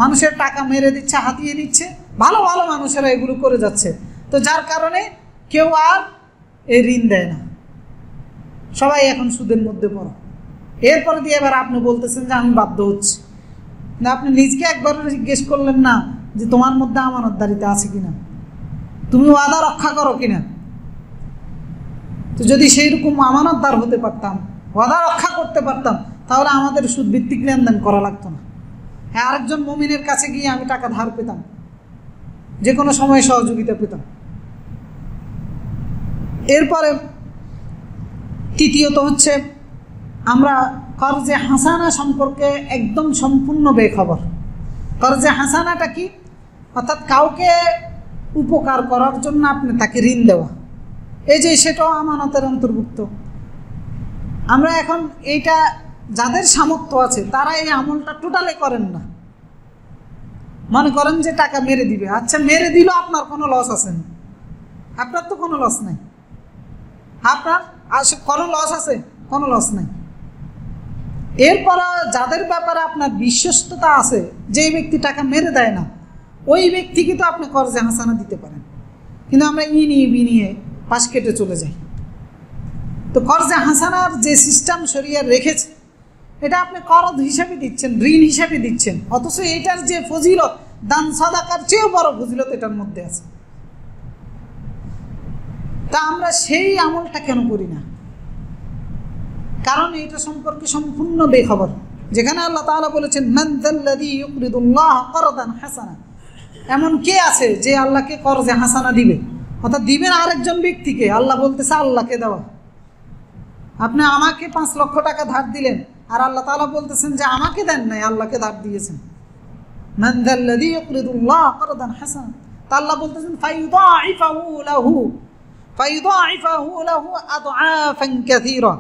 মানুষের টাকা মেরে দিচ্ছে, হাতিয়ে নিচ্ছে, ভালো ভালো মানুষেরা এগুলো করে যাচ্ছে। তো যার কারণে কেউ আর এই ঋণ দেয় না, সবাই এখন সুদের মধ্যে পড়ে। এরপরে দিয়ে এবার আপনি বলতেছেন যে আমি বাধ্য হচ্ছি না। আপনি নিজকে একবার জিজ্ঞেস করলেন না যে তোমার মধ্যে আমানতদারিতা আছে কিনা, তুমি ওয়াদা রক্ষা করো কিনা? তো যদি সেই রকম আমানতদার হতে পারতাম, ওয়াদা রক্ষা করতে পারতাম, তাহলে আমাদের সুদভিত্তিক লেনদেন করা লাগতো না। হ্যাঁ, আরেকজন মুমিনের কাছে গিয়ে আমি টাকা ধার পেতাম, যে কোনো সময় সহযোগিতা পেতাম। এরপরে তৃতীয়ত হচ্ছে আমরা কর্জে হাসানা সম্পর্কে একদম সম্পূর্ণ বেখবর। কর্জে হাসানাটা কি? অর্থাৎ কাউকে উপকার করার জন্য আপনি তাকে ঋণ দেওয়া, এই যে সেটাও আমানতের অন্তর্ভুক্ত। আমরা এখন এইটা যাদের সামর্থ্য আছে তারা এই আমলটা টোটালি করেন না। মনে করেন যে টাকা মেরে দিবে, আচ্ছা মেরে দিল, আপনার কোনো লস আছে না? আপনার তো কোনো লস নাই। আপনার কোনো লস আছে? কোনো লস নাই। এরপর যাদের ব্যাপারে আপনার বিশ্বস্ততা আছে, যে ব্যক্তি টাকা মেরে দেয় না, ওই ব্যক্তিকে তো আপনি কর্জে হাসানা দিতে পারেন। কিন্তু আমরা নিয়ে বিনিয়ে পাশ কেটে চলে যাই। তো কর্জে হাসানার যে সিস্টেম শরিয়া রেখেছে, এটা আপনি করদ হিসাবে দিচ্ছেন, ঋণ হিসাবে দিচ্ছেন, অথচ এটার যে ফজিলত, দান সাদাকার চেয়েও বড় ফজিলত এটার মধ্যে আছে। তা আমরা সেই আমলটা কেন করি না? কারণ এটা সম্পর্কে সম্পূর্ণ বেখবর। যেখানে আল্লাহ তাআলা বলেছেন মান যাল্লাযী ইউকরিদুল্লাহ করদান হাসানা, এমন কে আছে যে আল্লাহকে কর্জে হাসানা দিবে, অর্থাৎ দিবেন আরেকজন ব্যক্তিকে। আল্লাহ বলতেছে আল্লাহকে দেওয়া। আপনি আমাকে 5 লক্ষ টাকা ধার দিলেন, আর আল্লাহ তাআলা বলতেছেন যে আমাকে দেন নাই, আল্লাহকে ধার দিয়েছেন। মান যাল্লাযী ইউকরিদুল্লাহ করদান হাসানা, তা আল্লাহ বলতেছেন ফায়ুদাইফাহু লাহু আদআফান কাসীরা।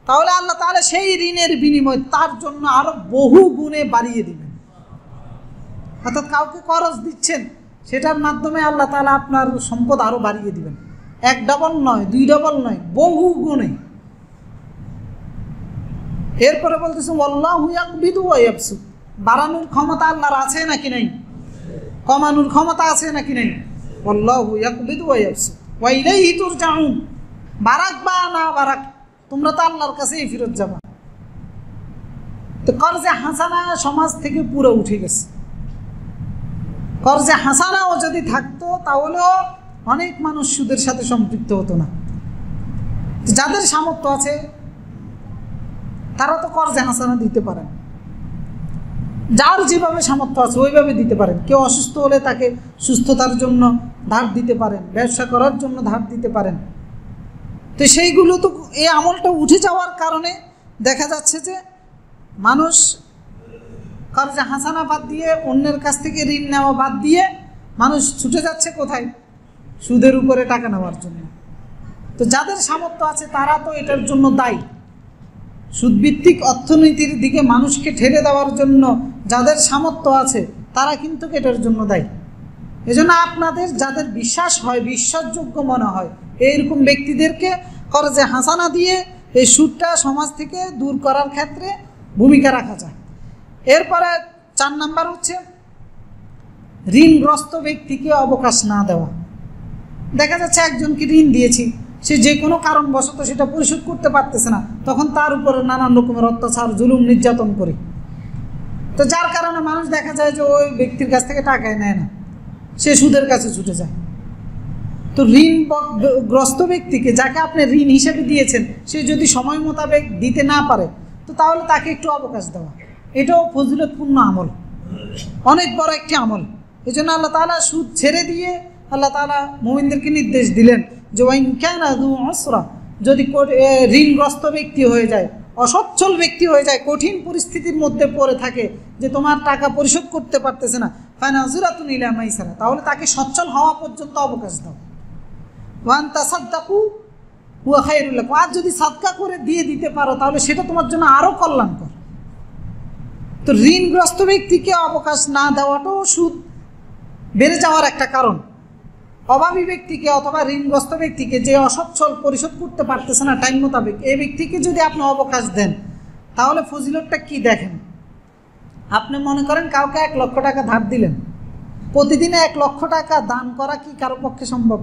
তাহলে আল্লাহ তাআলা সেই ঋণের বিনিময় তার জন্য আরো বহু গুণে বাড়িয়ে দিবেন। অর্থাৎ কাউকে করজ দিচ্ছেন, সেটার মাধ্যমে আল্লাহ তাআলা আপনার সম্পদ আরো বাড়িয়ে দিবেন। এক ডবল নয়, দুই ডবল নয়, বহু গুণে। এরপরে বলতেছে আল্লাহু ইয়াকবিদু ওয়া ইয়াবসুত, বাড়ানোর ক্ষমতা আল্লাহর আছে নাকি নাই? কমানোর ক্ষমতা আছে নাকি নাই? আল্লাহু ইয়াকবিদু ওয়া ইয়াবসুত ওয়া ইলাইহি তুরজাউন, বারাক বা না বারাক তোমরা তো আল্লাহর কাছেই ফিরত যাবা। তো কর্জে হাসানা সমাজ থেকে পুরো উঠে গেছে। কর্জে হাসানাও যদি থাকতো তাহলেও অনেক মানুষ সুদের সাথে সম্পৃক্ত হতো না। যাদের সামর্থ্য আছে তারা তো কর্জে হাসানা দিতে পারেন, যার যেভাবে সামর্থ্য আছে ওইভাবে দিতে পারেন। কেউ অসুস্থ হলে তাকে সুস্থতার জন্য ধার দিতে পারেন, ব্যবসা করার জন্য ধার দিতে পারেন। তো সেইগুলো তো এই আমলটা উঠে যাওয়ার কারণে দেখা যাচ্ছে যে মানুষ কর্জে হাসানা বাদ দিয়ে, অন্যের কাছ থেকে ঋণ নেওয়া বাদ দিয়ে মানুষ ছুটে যাচ্ছে কোথায়? সুদের উপরে টাকা নেওয়ার জন্য। তো যাদের সামর্থ্য আছে তারা তো এটার জন্য দায়ী। সুদভিত্তিক অর্থনীতির দিকে মানুষকে ঠেলে দেওয়ার জন্য যাদের সামর্থ্য আছে তারা কিন্তু এটার জন্য দায়ী। এজন্য আপনাদের যাদের বিশ্বাস হয়, বিশ্বাসযোগ্য মনে হয়, এইরকম ব্যক্তিদেরকে কর্জে হাসানা দিয়ে এই সুদটা সমাজ থেকে দূর করার ক্ষেত্রে ভূমিকা রাখা যায়। এরপরে 4 নাম্বার হচ্ছে ঋণগ্রস্ত ব্যক্তিকে অবকাশ না দেওয়া। দেখা যাচ্ছে একজনকে ঋণ দিয়েছি, সে যে কোনো কারণবশত সেটা পরিশোধ করতে পারতেছে না, তখন তার উপরে নানান রকমের অত্যাচার, জুলুম, নির্যাতন করি। তো যার কারণে মানুষ দেখা যায় যে ওই ব্যক্তির কাছ থেকে টাকাই নেয় না, সে সুদের কাছে ছুটে যায়। তো ঋণগ্রস্ত ব্যক্তিকে, যাকে আপনি ঋণ হিসেবে দিয়েছেন, সে যদি সময় মোতাবেক দিতে না পারে তো তাহলে তাকে একটু অবকাশ দেওয়া, এটাও ফজিলতপূর্ণ আমল, অনেক বড় একটি আমল। এই জন্য আল্লাহ তাআলা সুদ ছেড়ে দিয়ে আল্লাহ তাআলা মুমিনদেরকে নির্দেশ দিলেন যে ওয়াইন কানা যু উসরা, যদি ঋণগ্রস্ত ব্যক্তি হয়ে যায়, অসচ্ছল ব্যক্তি হয়ে যায়, কঠিন পরিস্থিতির মধ্যে পড়ে থাকে যে তোমার টাকা পরিশোধ করতে পারতেছে না, ফানাযিরাতুন ইলা মাইসারা, তাহলে তাকে সচ্ছল হওয়া পর্যন্ত অবকাশ দাও। ওয়ান তাসাদদাকু হুয়া খায়রুল লাকুম, আর যদি সাদকা করে দিয়ে দিতে পারো তাহলে সেটা তোমার জন্য আরও কল্যাণকর। তো ঋণগ্রস্ত ব্যক্তিকে অবকাশ না দেওয়াটাও সুদ বেড়ে যাওয়ার একটা কারণ। অভাবী ব্যক্তিকে অথবা ঋণগ্রস্ত ব্যক্তিকে, যে অসচ্ছল, পরিশোধ করতে পারতেছে না টাইম মোতাবেক, এই ব্যক্তিকে যদি আপনি অবকাশ দেন তাহলে ফজিলতটা কি দেখেন। আপনি মনে করেন কাউকে 1 লক্ষ টাকা ধার দিলেন, প্রতিদিনে 1 লক্ষ টাকা দান করা কি কারো পক্ষে সম্ভব?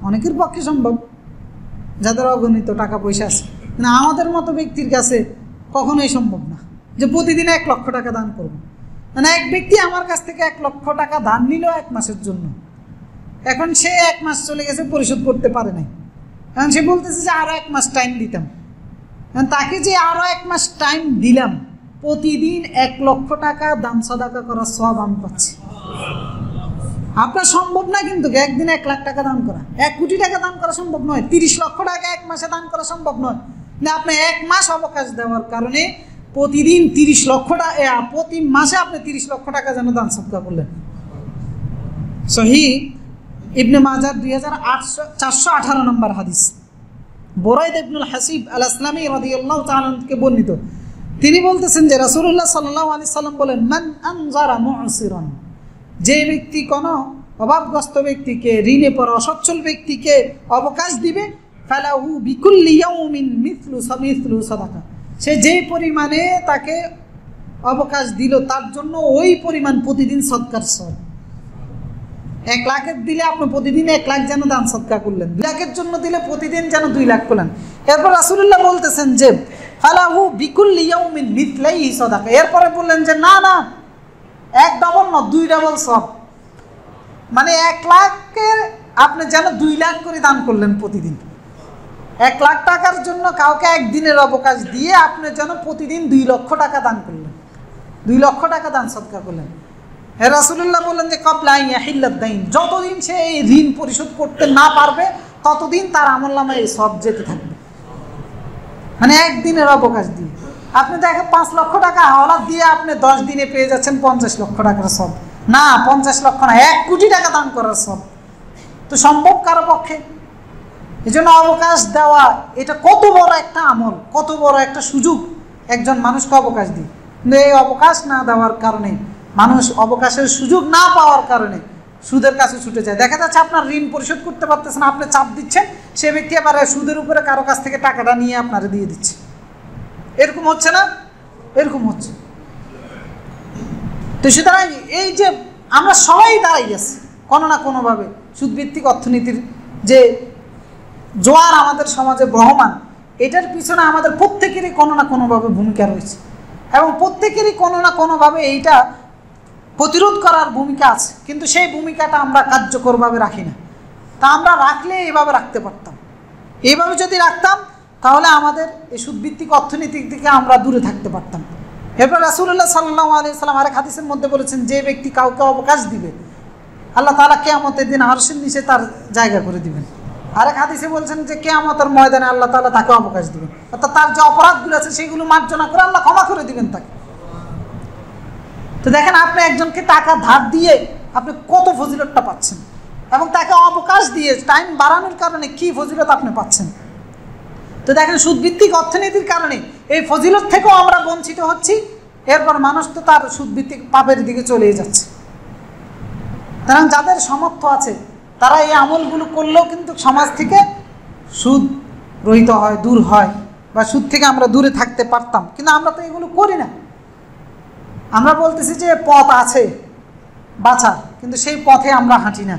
অনেকের পক্ষে সম্ভব, যাদের অগণিত টাকা পয়সা আছে। না, আমাদের মতো ব্যক্তির কাছে কখনোই সম্ভব না যে প্রতিদিনে 1 লক্ষ টাকা দান করব। মানে এক ব্যক্তি আমার কাছ থেকে 1 লক্ষ টাকা দান নিল 1 মাসের জন্য, এখন সে 1 মাস চলে গেছে, পরিশোধ করতে পারে নাই। এখন সে বলতেছে যে আরও 1 মাস টাইম দিতাম। তাকে যে আরও 1 মাস টাইম দিলাম, প্রতিদিন 1 লক্ষ টাকা দান সাদাকা করার সওয়াব আমি পাচ্ছি। আপনার সম্ভব না কিন্তু একদিনে 1 লাখ টাকা দান করা, 1 কোটি টাকা দান করা সম্ভব নয়, 30 লক্ষ টাকা 1 মাসে দান করা সম্ভব নয়। না, আপনি 1 মাস অবকাশ দেওয়ার কারণে প্রতিদিন 30 লক্ষ টাকা, প্রতি মাসে আপনি 30 লক্ষ টাকা যেন দান সাদকা করলেন। সহিহ ইবনে মাজাহ 2418 নম্বর হাদিস, বুরাইদা ইবনুল হাসিব আল আসলামী রাদিয়াল্লাহু তাআলা থেকে বর্ণিত। তিনি বলতেছেন যে রাসূলুল্লাহ সাল্লাল্লাহু আলাইহি সাল্লাম বলেন, মান আনজারা মু'সিরান, যে ব্যক্তি কোনো অভাবগ্রস্ত ব্যক্তিকে, ঋণে পড়া অসচ্ছল ব্যক্তিকে অবকাশ দিবে, ফালাহু বিকুল্লি ইয়াউমিন মিথলু সাদাকা, সে যে পরিমাণে তাকে অবকাশ দিল তার জন্য ওই পরিমাণ প্রতিদিন সদকার সওয়াব। 1 লাখের দিলে আপনি প্রতিদিন 1 লাখ যেন দান সদকা করলেন, 2 লাখের জন্য দিলে প্রতিদিন যেন 2 লাখ করলেন। এরপর রাসূলুল্লাহ বলতেছেন যে ফালাহু বিকুল্লি ইয়াউমিন মিথলাইহি সাদাকা, এরপরে বললেন যে না না, 1 ডবল না, 2 ডবল সওয়াব। মানে 1 লাখের আপনি যেন 2 লাখ করে দান করলেন প্রতিদিন। 1 লাখ টাকার জন্য কাউকে একদিনের অবকাশ দিয়ে আপনি যেন প্রতিদিন 2 লক্ষ টাকা দান করলেন, 2 লক্ষ টাকা দান সদকা করলেন। রাসূলুল্লাহ বললেন যে ক্বাবলা আন ইয়াহিল্লাদ দাইন, যতদিন সে এই ঋণ পরিশোধ করতে না পারবে ততদিন তার আমলনামায় এই সওয়াব যেতে থাকবে। মানে একদিনের অবকাশ দিয়ে আপনি দেখেন 5 লক্ষ টাকা হাওলা দিয়ে আপনি 10 দিনে পেয়ে যাচ্ছেন 50 লক্ষ টাকার সওয়াব। না, 50 লক্ষ না, 1 কোটি টাকা দান করার সওয়াব। তো সম্ভব কারো পক্ষে? এই জন্য অবকাশ দেওয়া এটা কত বড় একটা আমল, কত বড় একটা সুযোগ একজন মানুষকে অবকাশ দিই। কিন্তু এই অবকাশ না দেওয়ার কারণে, মানুষ অবকাশের সুযোগ না পাওয়ার কারণে সুদের কাছে ছুটে যায়। দেখা যাচ্ছে আপনার ঋণ পরিশোধ করতে পারতেছেন, আপনি চাপ দিচ্ছেন, সে ব্যক্তি আবার সুদের উপরে কারো কাছ থেকে টাকাটা নিয়ে আপনারা দিয়ে দিচ্ছে। এরকম হচ্ছে না? এরকম হচ্ছে। তো সুতরাং এই যে আমরা সবাই দাঁড়াই গেছি কোনো না কোনোভাবে সুদভিত্তিক অর্থনীতির যে জোয়ার আমাদের সমাজে বহমান, এটার পিছনে আমাদের প্রত্যেকেরই কোনো না কোনোভাবে ভূমিকা রয়েছে এবং প্রত্যেকেরই কোনো না কোনোভাবে এইটা প্রতিরোধ করার ভূমিকা আছে, কিন্তু সেই ভূমিকাটা আমরা কার্যকরভাবে রাখি না। তা আমরা রাখলে এইভাবে রাখতে পারতাম। এইভাবে যদি রাখতাম তাহলে আমাদের এই সুদভিত্তিক অর্থনীতির দিকে আমরা দূরে থাকতে পারতাম। এরপর রাসূলুল্লাহ সাল্লাল্লাহু আলাইহি ওয়াসাল্লাম আরেক হাদিসের মধ্যে বলেছেন, যে ব্যক্তি কাউকে অবকাশ দিবে আল্লাহ তাআলা কিয়ামতের দিন আরশের নিচে তার জায়গা করে দিবেন। আরেক হাদিসে বলছেন যে কিয়ামতের ময়দানে আল্লাহ তাআলা তাকে অবকাশ দিবেন, অর্থাৎ তার যে অপরাধগুলো আছে সেগুলো মার্জনা করে আল্লাহ ক্ষমা করে দিবেন তাকে। তো দেখেন, আপনি একজনকে টাকা ধার দিয়ে আপনি কত ফজিলতটা পাচ্ছেন এবং তাকে অবকাশ দিয়ে টাইম বাড়ানোর কারণে কি ফজিলত আপনি পাচ্ছেন। তো দেখেন, সুদভিত্তিক অর্থনীতির কারণে এই ফজিলত থেকেও আমরা বঞ্চিত হচ্ছি, এরপর মানুষ তো তার সুদভিত্তিক পাপের দিকে চলেই যাচ্ছে। কারণ যাদের সামর্থ্য আছে তারা এই আমলগুলো করলেও কিন্তু সমাজ থেকে সুদ রহিত হয়, দূর হয়, বা সুদ থেকে আমরা দূরে থাকতে পারতাম, কিন্তু আমরা তো এগুলো করি না। আমরা বলতেছি যে পথ আছে বাঁচার, কিন্তু সেই পথে আমরা হাঁটি না।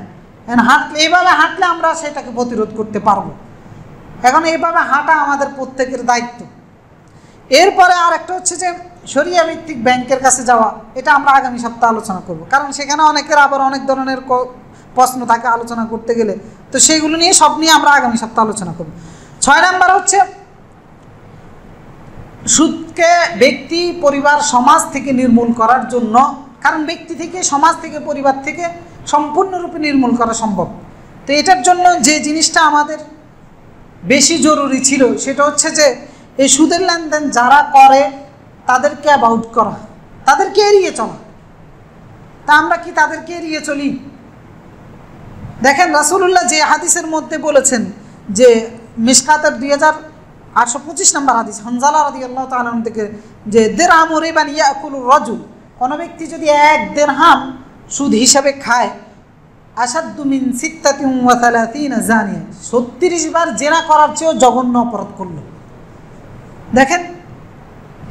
হাঁটলে এইভাবে হাঁটলে আমরা সেটাকে প্রতিরোধ করতে পারবো। এখন এইভাবে হাঁটা আমাদের প্রত্যেকের দায়িত্ব। এরপরে আর একটা হচ্ছে যে শরিয়া ভিত্তিক ব্যাংকের কাছে যাওয়া, এটা আমরা আগামী সপ্তাহে আলোচনা করব, কারণ সেখানে অনেকের আবার অনেক ধরনের প্রশ্ন থাকে আলোচনা করতে গেলে, তো সেইগুলো নিয়ে সব নিয়ে আমরা আগামী সপ্তাহে আলোচনা করব। 6 নাম্বার হচ্ছে সুদকে ব্যক্তি, পরিবার, সমাজ থেকে নির্মূল করার জন্য, কারণ ব্যক্তি থেকে, সমাজ থেকে, পরিবার থেকে সম্পূর্ণরূপে নির্মূল করা সম্ভব। তো এটার জন্য যে জিনিসটা আমাদের বেশি জরুরি ছিল সেটা হচ্ছে যে এই সুদের লেনদেন যারা করে তাদেরকে অ্যাবাউট করা, তাদেরকে এড়িয়ে চলা। তা আমরা কি তাদেরকে এড়িয়ে চলি? দেখেন, রাসূলুল্লাহ যে হাদিসের মধ্যে বলেছেন যে মিশকাতের 2825 নম্বর হাদিস, হানজালা রাদিয়াল্লাহু তাআলা থেকে, যে দিরহামু রিবান ইয়াকুলুর রাজুল, কোনো ব্যক্তি যদি 1 দিরহাম সুদ হিসাবে খায়, আসাদ্দু মিন 36 জানিয়া, 36 বার জেনা করার চেয়েও জঘন্য অপরাধ করল। দেখেন,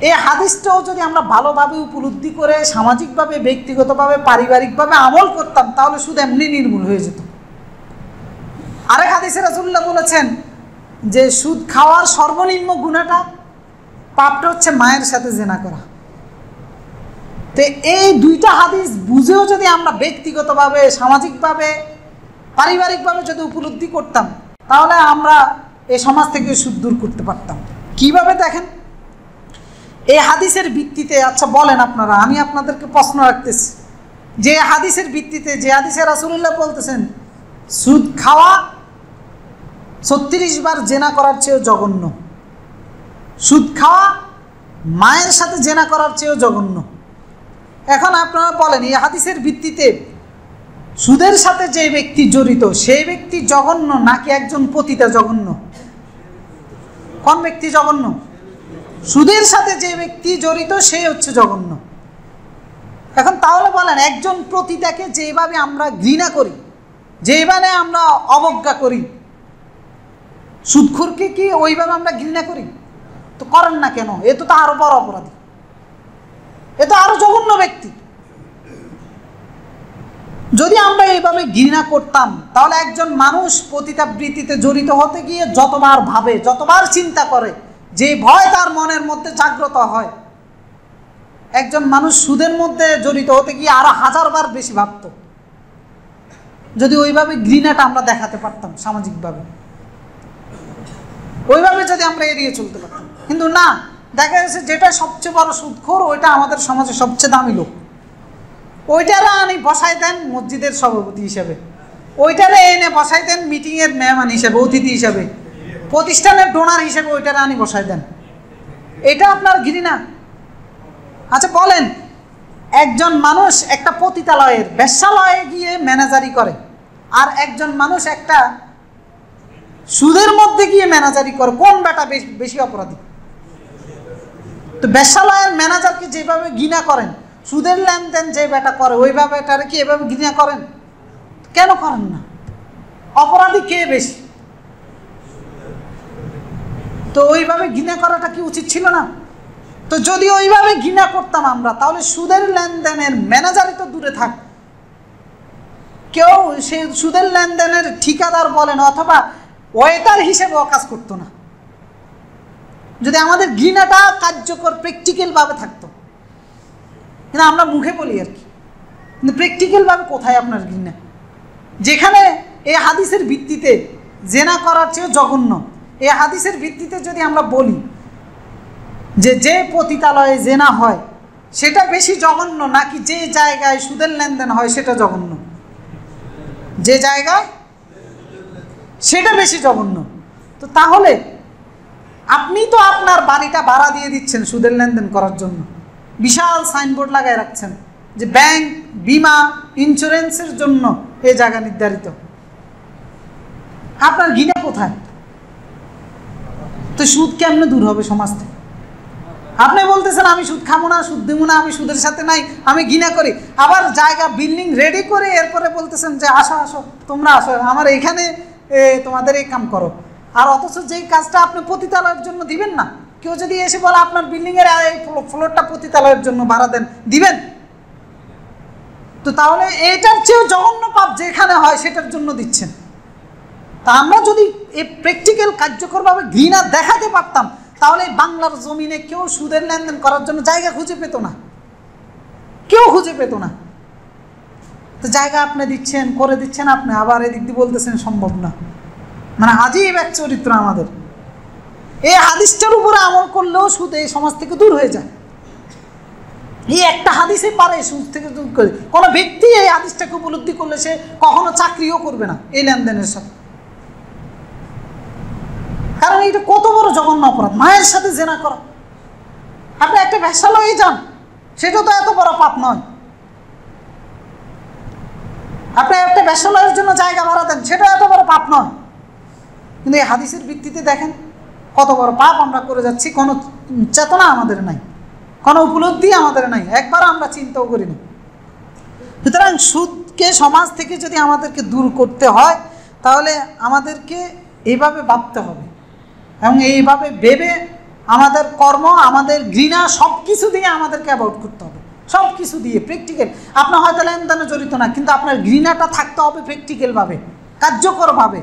এই হাদিসটাও যদি আমরা ভালোভাবে উপলব্ধি করে সামাজিকভাবে, ব্যক্তিগতভাবে, পারিবারিকভাবে আমল করতাম তাহলে সুদ এমনি নির্মূল হয়ে যেত। আরেক হাদিসে রাসূলুল্লাহ বলেছেন যে সুদ খাওয়ার সর্বনিম্ন গুনাহটা, পাপটা হচ্ছে মায়ের সাথে জেনা করা। তো এই দুইটা হাদিস বুঝেও যদি আমরা ব্যক্তিগতভাবে, সামাজিকভাবে, পারিবারিকভাবে যদি উপলব্ধি করতাম তাহলে আমরা এই সমাজ থেকে সুদ দূর করতে পারতাম। কিভাবে? দেখেন, এই হাদিসের ভিত্তিতে, আচ্ছা বলেন আপনারা, আমি আপনাদেরকে প্রশ্ন রাখতেছি, যে হাদিসের ভিত্তিতে, যে হাদিসে রাসূলুল্লাহ বলতেছেন সুদ খাওয়া 36 বার জেনা করার চেয়েও জঘন্য, সুদ খাওয়া মায়ের সাথে জেনা করার চেয়েও জঘন্য। এখন আপনারা বলেন, এই হাদিসের ভিত্তিতে সুদের সাথে যে ব্যক্তি জড়িত সেই ব্যক্তি জঘন্য নাকি একজন পতিতা জঘন্য? কোন ব্যক্তি জঘন্য? সুদের সাথে যে ব্যক্তি জড়িত সে হচ্ছে জঘন্য। এখন তাহলে বলেন, একজন পতিতাকে যেভাবে আমরা ঘৃণা করি, যেভাবে আমরা অবজ্ঞা করি, সুদখোরকে কি ওইভাবে আমরা ঘৃণা করি? তো করেন না কেন? এ তো আরো বড় অপরাধী, এ তো আরো জঘন্য ব্যক্তি। যদি আমরা এইভাবে ঘৃণা করতাম তাহলে একজন মানুষ পতিতাবৃত্তিতে জড়িত হতে গিয়ে যতবার ভাবে, যতবার চিন্তা করে, যে ভয় তার মনের মধ্যে জাগ্রত হয়, একজন মানুষ সুদের মধ্যে জড়িত হতে গিয়ে আরো 1000 বার বেশি ভাবত, যদি ওইভাবে ঘৃণাটা আমরা দেখাতে পারতাম সামাজিকভাবে, ওইভাবে যদি আমরা এড়িয়ে চলতে পারতাম। কিন্তু না, দেখা যাচ্ছে যেটা সবচেয়ে বড় সুদখোর ওইটা আমাদের সমাজে সবচেয়ে দামি লোক, ওইটারা আনি বসাই দেন মসজিদের সভাপতি হিসাবে, ওইটারে এনে বসাই দেন মিটিংয়ের মেহমান হিসাবে, অতিথি হিসাবে, প্রতিষ্ঠানের ডোনার হিসেবে ওইটারে আনি বসাই দেন। এটা আপনার ঘৃণা? আচ্ছা বলেন, একজন মানুষ একটা পতিতালয়ের, বেশ্যালয়ে গিয়ে ম্যানেজারি করে, আর একজন মানুষ একটা সুদের মধ্যে গিয়ে ম্যানেজারি করে, কোন বেটা বেশি অপরাধী? তো বেশ্যালয়ের ম্যানেজারকে যেভাবে ঘৃণা করেন, সুদের লেনদেন যে বেটা করে ওইভাবে এটারে কি এভাবে ঘৃণা করেন? কেন করেন না? অপরাধী কে বেশি? তো ওইভাবে ঘৃণা করাটা কি উচিত ছিল না? তো যদি ওইভাবে ঘৃণা করতাম আমরা, তাহলে সুদের লেনদেনের ম্যানেজারই তো দূরে থাক, কেউ সে সুদের লেনদেনের ঠিকাদার বলেন অথবা ওয়েটার হিসেবেও কাজ করতো না, যদি আমাদের ঘৃণাটা কার্যকর প্র্যাকটিক্যালভাবে থাকতো। কিন্তু আমরা মুখে বলি আর কি, কিন্তু প্র্যাকটিক্যালভাবে কোথায় আপনার ঘৃণা? যেখানে এই হাদিসের ভিত্তিতে জেনা করার চেয়েও জঘন্য, এই হাদিসের ভিত্তিতে যদি আমরা বলি যে পতিতালয়ে জেনা হয় সেটা বেশি জঘন্য, নাকি যে জায়গায় সুদের লেনদেন হয় সেটা জঘন্য? যে জায়গায় সেটা বেশি জঘন্য। তো তাহলে আপনি তো আপনার বাড়িটা ভাড়া দিয়ে দিচ্ছেন সুদের লেনদেন করার জন্য, বিশাল সাইনবোর্ড লাগায় রাখছেন যে ব্যাংক, বিমা, ইন্স্যুরেন্সের জন্য এই জায়গা নির্ধারিত, আপনার ঘৃণা কোথায়? তো সুদ কেমনে দূর হবে সমাজ থেকে? আপনি বলতেছেন আমি সুদ খাবো না, সুদ দেবো না, আমি সুদের সাথে নাই, আমি ঘৃণা করি, আবার জায়গা বিল্ডিং রেডি করে এরপরে বলতেছেন যে আসো আসো তোমরা আসো আমার এইখানে তোমাদের এই কাম করো, আর অথচ যেই কাজটা আপনি পতিতালয়ের জন্য দিবেন না। কেউ যদি এসে বলে আপনার বিল্ডিংয়ের এই ফ্লোরটা পতিতালয়ের জন্য ভাড়া দেন, দিবেন? তো তাহলে এটার চেয়েও জঘন্য পাপ যেখানে হয় সেটার জন্য দিচ্ছেন। তা আমরা যদি এই প্র্যাকটিক্যাল কার্যকরভাবে ঘৃণা দেখাতে পারতাম, তাহলে বাংলার জমিনে কেউ সুদের লেনদেন করার জন্য জায়গা খুঁজে পেত না, কেউ খুঁজে পেত না। তো জায়গা আপনি দিচ্ছেন, করে দিচ্ছেন আপনি, আবার এদিক দিয়ে বলতেছেন সম্ভব না। মানে আজীব এক চরিত্র আমাদের। এই হাদিসটার উপরে আমল করলেও সুদ এই সমাজ থেকে দূর হয়ে যায়। এই একটা হাদিসে পারে সুদ থেকে দূর করে। কোনো ব্যক্তি এই হাদিসটাকে উপলব্ধি করলে সে কখনো চাকরিও করবে না এই লেনদেনের সাথে, কারণ এটা কত বড় জঘন্য অপরাধ, মায়ের সাথে জেনা করা। আপনি একটা ভেসালয়ে যান, সেটা তো এত বড় পাপ নয়। আপনি একটা ভেসালয়ের জন্য জায়গা ভাড়া দেন, সেটা এত বড় পাপ নয়। কিন্তু এই হাদিসের ভিত্তিতে দেখেন কত বড় পাপ আমরা করে যাচ্ছি, কোনো চেতনা আমাদের নাই, কোনো উপলব্ধি আমাদের নাই, একবার আমরা চিন্তাও করি না। সুতরাং সুদকে সমাজ থেকে যদি আমাদেরকে দূর করতে হয়, তাহলে আমাদেরকে এইভাবে ভাবতে হবে, এবং এইভাবে ভেবে আমাদের কর্ম, আমাদের ঘৃণা সব কিছু দিয়ে আমাদেরকে অ্যাভয়েড করতে হবে, সব কিছু দিয়ে প্র্যাকটিক্যাল। আপনার হয়তো লেনদেনে জড়িত না, কিন্তু আপনার ঘৃণাটা থাকতে হবে প্র্যাকটিক্যালভাবে, কার্যকরভাবে।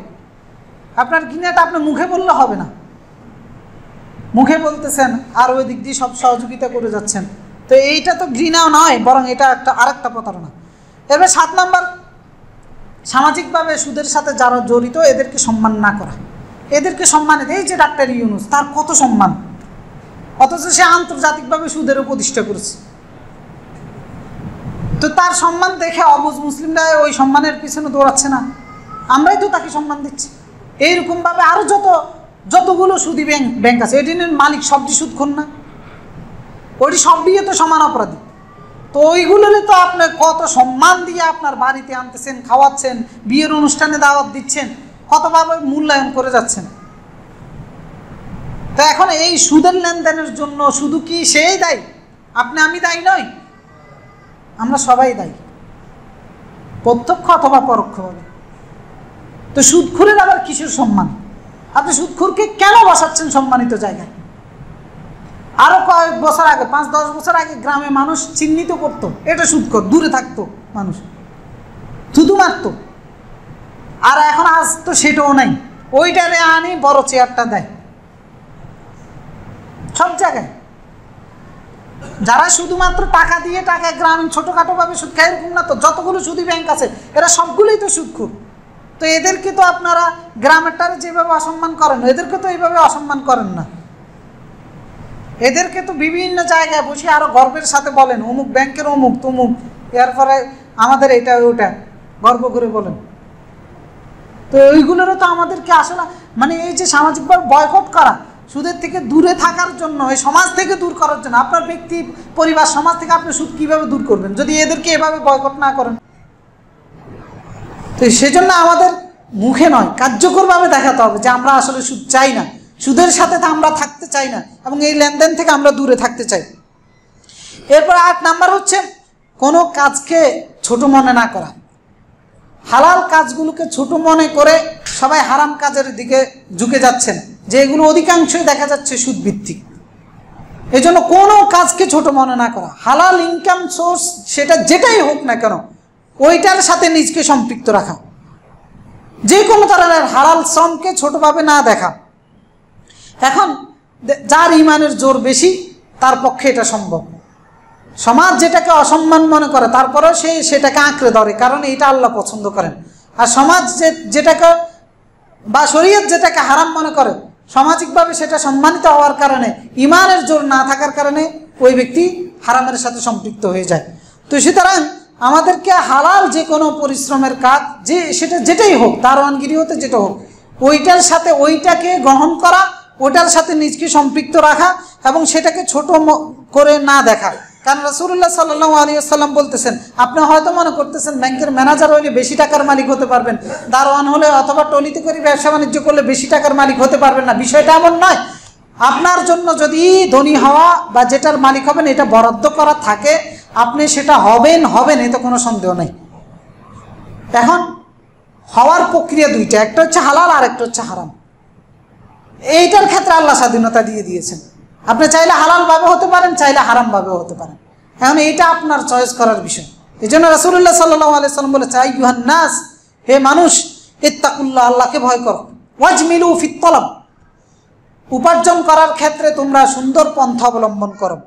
আপনার ঘৃণাটা আপনি মুখে বললে হবে না, মুখে বলতেছেন আর ওই দিক দিয়ে সব সহযোগিতা করে যাচ্ছেন, তো এইটা তো ঘৃণাও নয়, বরং এটা একটা আরেকটা প্রতারণা। এবার 7 নম্বর, সামাজিকভাবে সুদের সাথে যারা জড়িত এদেরকে সম্মান না করা, এদেরকে সম্মান। এই যে ডাক্তার ইউনূস, তার কত সম্মান, অথচ সে আন্তর্জাতিকভাবে সুদের প্রতিষ্ঠা করেছে। তো তার সম্মান দেখে অবুঝ মুসলিমরা ওই সম্মানের পিছনে দৌড়াচ্ছে না, আমরাই তো তাকে সম্মান দিচ্ছি। এইরকমভাবে আরও যতগুলো সুদী ব্যাংক আছে, এটির মালিক সবটি সুদখোর না? ওইটি সব দিয়ে তো সমান অপরাধী। তো ওইগুলোরই তো আপনি কত সম্মান দিয়ে আপনার বাড়িতে আনতেছেন, খাওয়াচ্ছেন, বিয়ের অনুষ্ঠানে দাওয়াত দিচ্ছেন, কতভাবে মূল্যায়ন করে যাচ্ছেন। তো এখন এই সুদের লেনদেনের জন্য শুধু কি সেই দায়ী? আপনি আমি দায়ী নই, আমরা সবাই দায়ী, প্রত্যক্ষ অথবা পরোক্ষভাবে। তো সুদখোরের আবার কিসের সম্মান? আপনি সুদখোরকে কেন বসাচ্ছেন সম্মানিত জায়গায়? আরো কয়েক বছর আগে, 5-10 বছর আগে গ্রামে মানুষ চিহ্নিত করতো এটা সুদখোর, দূরে থাকতো মানুষ, থুতু মারতো। আর এখন আজ তো সেটাও নাই, ওইটারে আনি বড় চেয়ারটা দেয় সব জায়গায়। যারা শুধুমাত্র টাকা দিয়ে টাকা গ্রামীণ ছোটখাটো ভাবে সুদ খায় এরকম না তো, যতগুলো সুদী ব্যাংক আছে এরা সবগুলোই তো সুদখোর। তো এদেরকে তো আপনারা গ্রামেরটারে যেভাবে অসম্মান করেন, এদেরকে তো এইভাবে অসম্মান করেন না। এদেরকে তো বিভিন্ন জায়গায় বসে আরো গর্বের সাথে বলেন অমুক ব্যাংকের অমুক তমুক, এরপরে আমাদের এটা ওটা গর্ব করে বলেন। তো ওইগুলোরও তো আমাদেরকে আসলে মানে এই যে সামাজিকভাবে বয়কট করা, সুদের থেকে দূরে থাকার জন্য, এই সমাজ থেকে দূর করার জন্য, আপনার ব্যক্তি পরিবার সমাজ থেকে আপনি সুদ কীভাবে দূর করবেন যদি এদেরকে এভাবে বয়কট না করেন? তো সেজন্য আমাদের মুখে নয় কার্যকরভাবে দেখাতে হবে যে আমরা আসলে সুদ চাই না, সুদের সাথে আমরা থাকতে চাই না, এবং এই লেনদেন থেকে আমরা দূরে থাকতে চাই। এরপর 8 নাম্বার হচ্ছে কোনো কাজকে ছোট মনে না করা। হালাল কাজগুলোকে ছোট মনে করে সবাই হারাম কাজের দিকে ঝুঁকে যাচ্ছেন, যে এগুলো অধিকাংশই দেখা যাচ্ছে সুদ ভিত্তিক। এই জন্য কোনো কাজকে ছোট মনে না করা, হালাল ইনকাম সোর্স সেটা যেটাই হোক না কেন ওইটার সাথে নিজকে সম্পৃক্ত রাখা, যে কোনো ধরনের হালাল শ্রমকে ছোটভাবে না দেখা। এখন যার ইমানের জোর বেশি তার পক্ষে এটা সম্ভব। সমাজ যেটাকে অসম্মান মনে করে তারপরেও সে সেটাকে আঁকড়ে ধরে, কারণ এটা আল্লাহ পছন্দ করেন। আর সমাজ যেটাকে বা শরীয়ত যেটাকে হারাম মনে করে, সামাজিকভাবে সেটা সম্মানিত হওয়ার কারণে ইমানের জোর না থাকার কারণে ওই ব্যক্তি হারামের সাথে সম্পৃক্ত হয়ে যায়। তো সুতরাং আমাদেরকে হালাল যে কোনো পরিশ্রমের কাজ যে সেটা যেটাই হোক, দারোয়ানগিরি হতে যেটা হোক, ওইটার সাথে ওইটাকে গ্রহণ করা, ওটার সাথে নিজকে সম্পৃক্ত রাখা এবং সেটাকে ছোট করে না দেখা। কারণ রাসূলুল্লাহ সাল্লাল্লাহু আলাইহি ওয়াসাল্লাম বলতেছেন, আপনি হয়তো মনে করতেছেন ব্যাংকের ম্যানেজার হলে বেশি টাকার মালিক হতে পারবেন, দারোয়ান হলে অথবা টলিতে করে ব্যবসা বাণিজ্য করলে বেশি টাকার মালিক হতে পারবেন না। বিষয়টা এমন নয়। আপনার জন্য যদি ধনী হওয়া বা যেটার মালিক হবেন এটা বরাদ্দ করা থাকে, আপনি সেটা হবেন, এতে কোনো সন্দেহ নেই। এখন হওয়ার প্রক্রিয়া দুইটা, একটা হচ্ছে হালাল আর একটা হচ্ছে হারাম। এইটার ক্ষেত্রে আল্লাহ স্বাধীনতা দিয়ে দিয়েছেন। আপনি চাইলে হালালভাবে হতে পারেন, চাইলে হারামভাবেও হতে পারেন। এখন এইটা আপনার চয়েস করার বিষয়। এই জন্য রাসূলুল্লাহ সাল্লাল্লাহু আলাইহি ওয়াসাল্লাম বলেছে, আইয়ুহান নাস, হে মানুষ, ইত্তাকুল্লাহ, আল্লাহকে ভয় করো, ওয়াজমিলু ফিত তলব, উপার্জন করার ক্ষেত্রে তোমরা সুন্দর পন্থা অবলম্বন করো।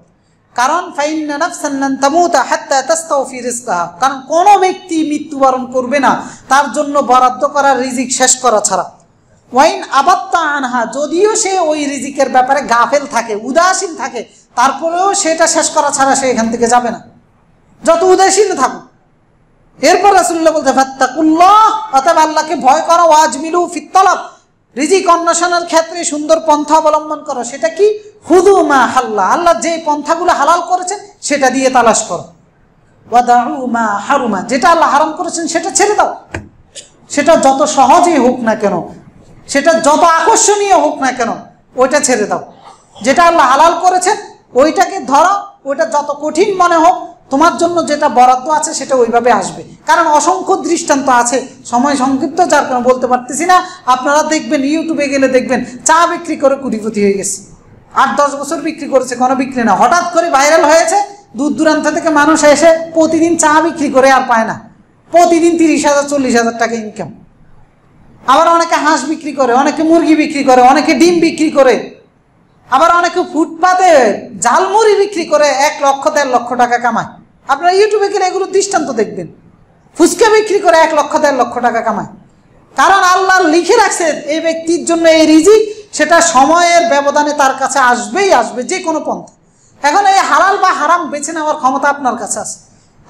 কারণ ফাইন্না নাফসান লান তামুতা হাত্তা তাস্তাওফি রিজকাহা, কারণ কোনো ব্যক্তি মৃত্যুবরণ করবে না তার জন্য বরাদ্দ করা রিজিক শেষ করা ছাড়া। ওয়াইন আবাত্তা আনহা, যদিও সে ওই রিজিকের ব্যাপারে গাফেল থাকে, উদাসীন থাকে, তারপরেও সেটা শেষ করা ছাড়া সে এখান থেকে যাবে না, যত উদাসীন থাকুক। এরপর রাসূলুল্লাহ বলতে ফাত্তাকুল্লাহ, অতএব আল্লাহকে ভয় করো, ওয়াজমিলু ফিত তলব, রিজিক অন্বেষণের ক্ষেত্রে সুন্দর পন্থা অবলম্বন করো। সেটা কি? খুযু মা হাল্লা, আল্লাহ যে পন্থাগুলো হালাল করেছেন সেটা দিয়ে তালাশ করো। ওয়াদাউ মা হারুমা, যেটা আল্লাহ হারাম করেছেন সেটা ছেড়ে দাও। সেটা যত সহজেই হোক না কেন, সেটা যত আকর্ষণীয় হোক না কেন, ওইটা ছেড়ে দাও। যেটা আল্লাহ হালাল করেছেন ওইটাকে ধরো, ওইটা যত কঠিন মনে হোক, তোমার জন্য যেটা বরাদ্দ আছে সেটা ওইভাবে আসবে। কারণ অসংখ্য দৃষ্টান্ত আছে, সময় সংক্ষিপ্ত যার কারণে বলতে পারতেছি না। আপনারা দেখবেন, ইউটিউবে গেলে দেখবেন চা বিক্রি করে কোটিপতি হয়ে গেছে। 8-10 বছর বিক্রি করেছে, কোনো বিক্রি না, হঠাৎ করে ভাইরাল হয়েছে, দূর দূরান্ত থেকে মানুষ এসে প্রতিদিন চা বিক্রি করে আর পায় না, প্রতিদিন 30,000-40,000 টাকা ইনকাম। আবার অনেকে হাঁস বিক্রি করে, অনেকে মুরগি বিক্রি করে, অনেকে ডিম বিক্রি করে, আবার অনেকে ফুটপাতে ঝালমুড়ি বিক্রি করে 1 লক্ষ-1.5 লক্ষ টাকা কামায়। আপনারা ইউটিউবে গেলে এগুলো দৃষ্টান্ত দেখবেন। ফুচকা বিক্রি করে 1 লক্ষ-1.5 লক্ষ টাকা কামায়। কারণ আল্লাহ লিখে রাখছে এই ব্যক্তির জন্য এই রিজিক, সেটা সময়ের ব্যবধানে তার কাছে আসবেই আসবে, যে কোনো পন্থা। এখন এই হালাল বা হারাম বেছে নেওয়ার ক্ষমতা আপনার কাছে আছে।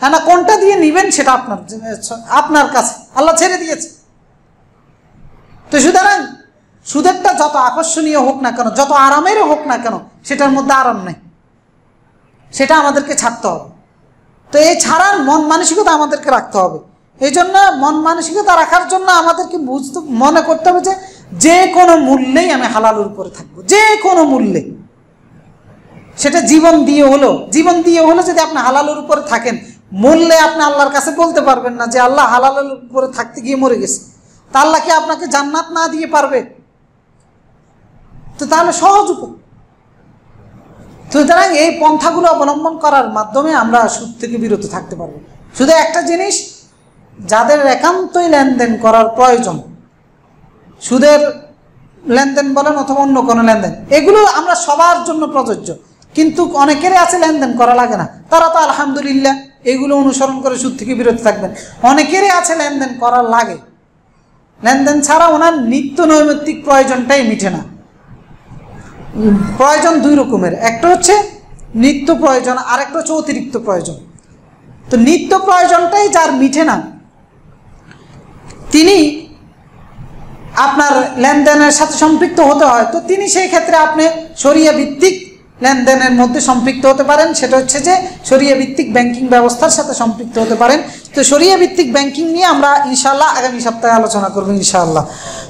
হ্যাঁ না, কোনটা দিয়ে নিবেন সেটা আপনার কাছে, আল্লাহ ছেড়ে দিয়েছে। তো সুতরাং সুদেরটা যত আকর্ষণীয় হোক না কেন, যত আরামেরও হোক না কেন, সেটার মধ্যে আরাম নেই, সেটা আমাদেরকে ছাড়তে হবে। তো এই ছাড়ার মন মানসিকতা আমাদেরকে রাখতে হবে। এই জন্য মন মানসিকতা রাখার জন্য আমাদেরকে মনে করতে হবে যে কোনো মূল্যেই আমি হালালের উপরে থাকবো, যে কোনো মূল্যে। সেটা জীবন দিয়ে হলো যদি আপনি হালালের উপরে থাকেন, মূল্যে আপনি আল্লাহর কাছে বলতে পারবেন না যে আল্লাহ হালালের উপরে থাকতে গিয়ে মরে গেছে। তা আল্লাহ কি আপনাকে জান্নাত না দিয়ে পারবে? তো তাহলে সহজ উপায়। সুতরাং এই পন্থাগুলো অবলম্বন করার মাধ্যমে আমরা সুদ থেকে বিরত থাকতে পারবো। শুধু একটা জিনিস, যাদের একান্তই লেনদেন করার প্রয়োজন, সুদের লেনদেন বলেন অথবা অন্য কোনো লেনদেন, এগুলো আমরা সবার জন্য প্রযোজ্য। কিন্তু অনেকেরই আছে লেনদেন করা লাগে না, তারা তো আলহামদুলিল্লাহ এগুলো অনুসরণ করে সুদ থেকে বিরত থাকবেন। অনেকেরই আছে লেনদেন করা লাগে, লেনদেন ছাড়া ওনার নিত্য নৈমিত্তিক প্রয়োজনটাই মিটে না। প্রয়োজন 2 রকমের, একটা হচ্ছে নিত্য প্রয়োজন, আর একটা হচ্ছে অতিরিক্ত প্রয়োজন। তো নিত্য প্রয়োজনটাই যার মিটে না, তিনি আপনার লেনদেনের সাথে সম্পৃক্ত হতে হয়। তো তিনি সেই ক্ষেত্রে আপনি শরিয়া ভিত্তিক লেনদেনের মধ্যে সম্পৃক্ত হতে পারেন, সেটা হচ্ছে যে শরিয়া ভিত্তিক ব্যাংকিং ব্যবস্থার সাথে সম্পৃক্ত হতে পারেন। তো শরিয়া ভিত্তিক ব্যাংকিং নিয়ে আমরা ইনশাআল্লাহ আগামী সপ্তাহে আলোচনা করব ইনশাআল্লাহ।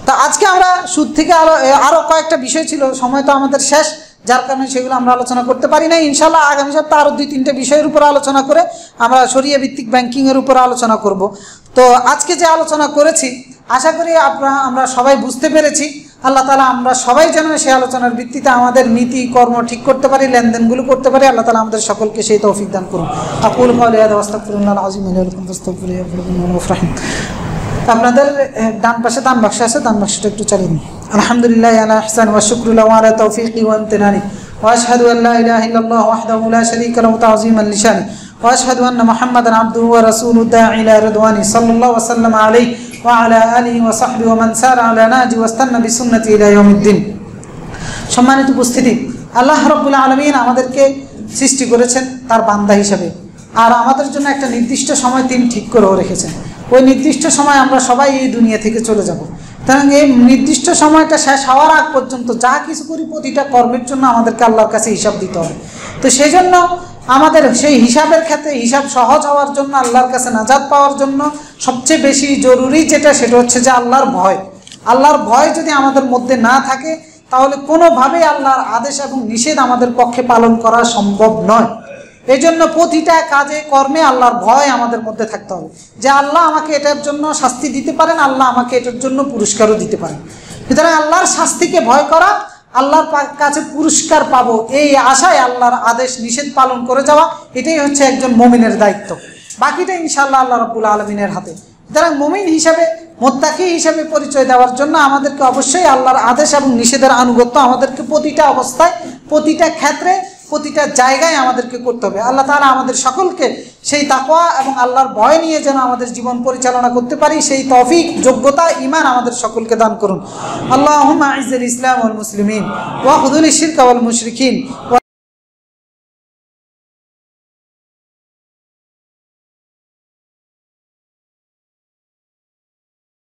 তো আজকে আমরা সুদ থেকে আরও কয়েকটা বিষয় ছিল, সময় তো আমাদের শেষ, যার কারণে সেগুলো আমরা আলোচনা করতে পারি না। ইনশাআল্লাহ আগামী সপ্তাহে আরও 2-3টে বিষয়ের উপর আলোচনা করে আমরা শরিয়া ভিত্তিক ব্যাংকিংয়ের উপর আলোচনা করব। তো আজকে যে আলোচনা করেছি আশা করি আমরা সবাই বুঝতে পেরেছি। আল্লাহ তাআলা আমরা সবাই যেন সেই আলোচনার ভিত্তিতে আমাদের নীতি কর্ম ঠিক করতে পারি, লেনদেনগুলো করতে পারি। আল্লাহ তাআলা আমাদের সকলকে সেই তৌফিক দান করুন। আকুলু কওলি হাযা ওয়া আস্তাগফিরুল্লাহল আযীম লি ওয়া লাকুম ফাস্তাগফিরুহু ইন্নাহু হুয়াল রাহিম। আপনাদের ডান পাশে দান বাক্স আছে, দান বাক্সটা একটু চালিয়ে নিন। আলহামদুলিল্লাহি আলা ইহসানি ওয়া শুকরু লাহু আলা তাওফীকি ওয়া ইমতিনানি ওয়া আশহাদু আন লা ইলাহা ইল্লাল্লাহ ওয়াহদাহু লা শারীকা লাহু তা'যীমান লিশানি ওয়া আশহাদু আন্না মুহাম্মাদান আবদুহু ওয়া রাসূলুহু দাঈ ইলা রিদওয়ানি সাল্লাল্লাহু ওয়া সাল্লামা আলাইহি ওয়া আলা আলিহি ওয়া সাহবিহি ওয়া মান সারা আলা নাহজি ওয়া ইসতান্না বিসুন্নতি ইলা ইয়াউমিদ্দিন। সম্মানিত উপস্থিতি, আল্লাহ রাব্বুল আলামিন আমাদেরকে সৃষ্টি করেছেন তার বান্দা হিসেবে, আর আমাদের জন্য একটা নির্দিষ্ট সময় তিনি ঠিক করেও রেখেছেন। ওই নির্দিষ্ট সময় আমরা সবাই এই দুনিয়া থেকে চলে যাব। কারণ এই নির্দিষ্ট সময়টা শেষ হওয়ার আগ পর্যন্ত যা কিছু করি প্রতিটা কর্মের জন্য আমাদেরকে আল্লাহর কাছে হিসাব দিতে হবে। তো সেই জন্য আমাদের সেই হিসাবের ক্ষেত্রে হিসাব সহজ হওয়ার জন্য, আল্লাহর কাছে নাজাত পাওয়ার জন্য সবচেয়ে বেশি জরুরি সেটা হচ্ছে যে আল্লাহর ভয়। আল্লাহর ভয় যদি আমাদের মধ্যে না থাকে তাহলে কোনোভাবেই আল্লাহর আদেশ এবং নিষেধ আমাদের পক্ষে পালন করা সম্ভব নয়। এই জন্য প্রতিটা কাজে কর্মে আল্লাহর ভয় আমাদের মধ্যে থাকতে হবে, যে আল্লাহ আমাকে এটার জন্য শাস্তি দিতে পারেন, আল্লাহ আমাকে এটার জন্য পুরস্কারও দিতে পারেন। সুতরাং আল্লাহর শাস্তিকে ভয় করা, আল্লাহর কাছে পুরস্কার পাবো এই আশায় আল্লাহর আদেশ নিষেধ পালন করে যাওয়া, এটাই হচ্ছে একজন মুমিনের দায়িত্ব। বাকিটা ইনশাআল্লাহ আল্লাহ রাব্বুল আলামিনের হাতে। সুতরাং মুমিন হিসাবে, মুত্তাকি হিসাবে পরিচয় দেওয়ার জন্য আমাদেরকে অবশ্যই আল্লাহর আদেশ এবং নিষেধের আনুগত্য আমাদেরকে প্রতিটা অবস্থায়, প্রতিটা ক্ষেত্রে, প্রতিটা জায়গায় আমাদেরকে করতে হবে। আল্লাহ তাআলা আমাদের সকলকে সেই তাকওয়া এবং আল্লাহর ভয় নিয়ে যেন আমাদের জীবন পরিচালনা করতে পারি সেই তৌফিক, যোগ্যতা, ঈমান আমাদের সকলকে দান করুন। আল্লাহুম্মা আইজ্জিল ইসলাম ওয়াল মুসলিমিন ওয়া খুযুলিশ শিরকা ওয়াল মুশরিকিন ওয়া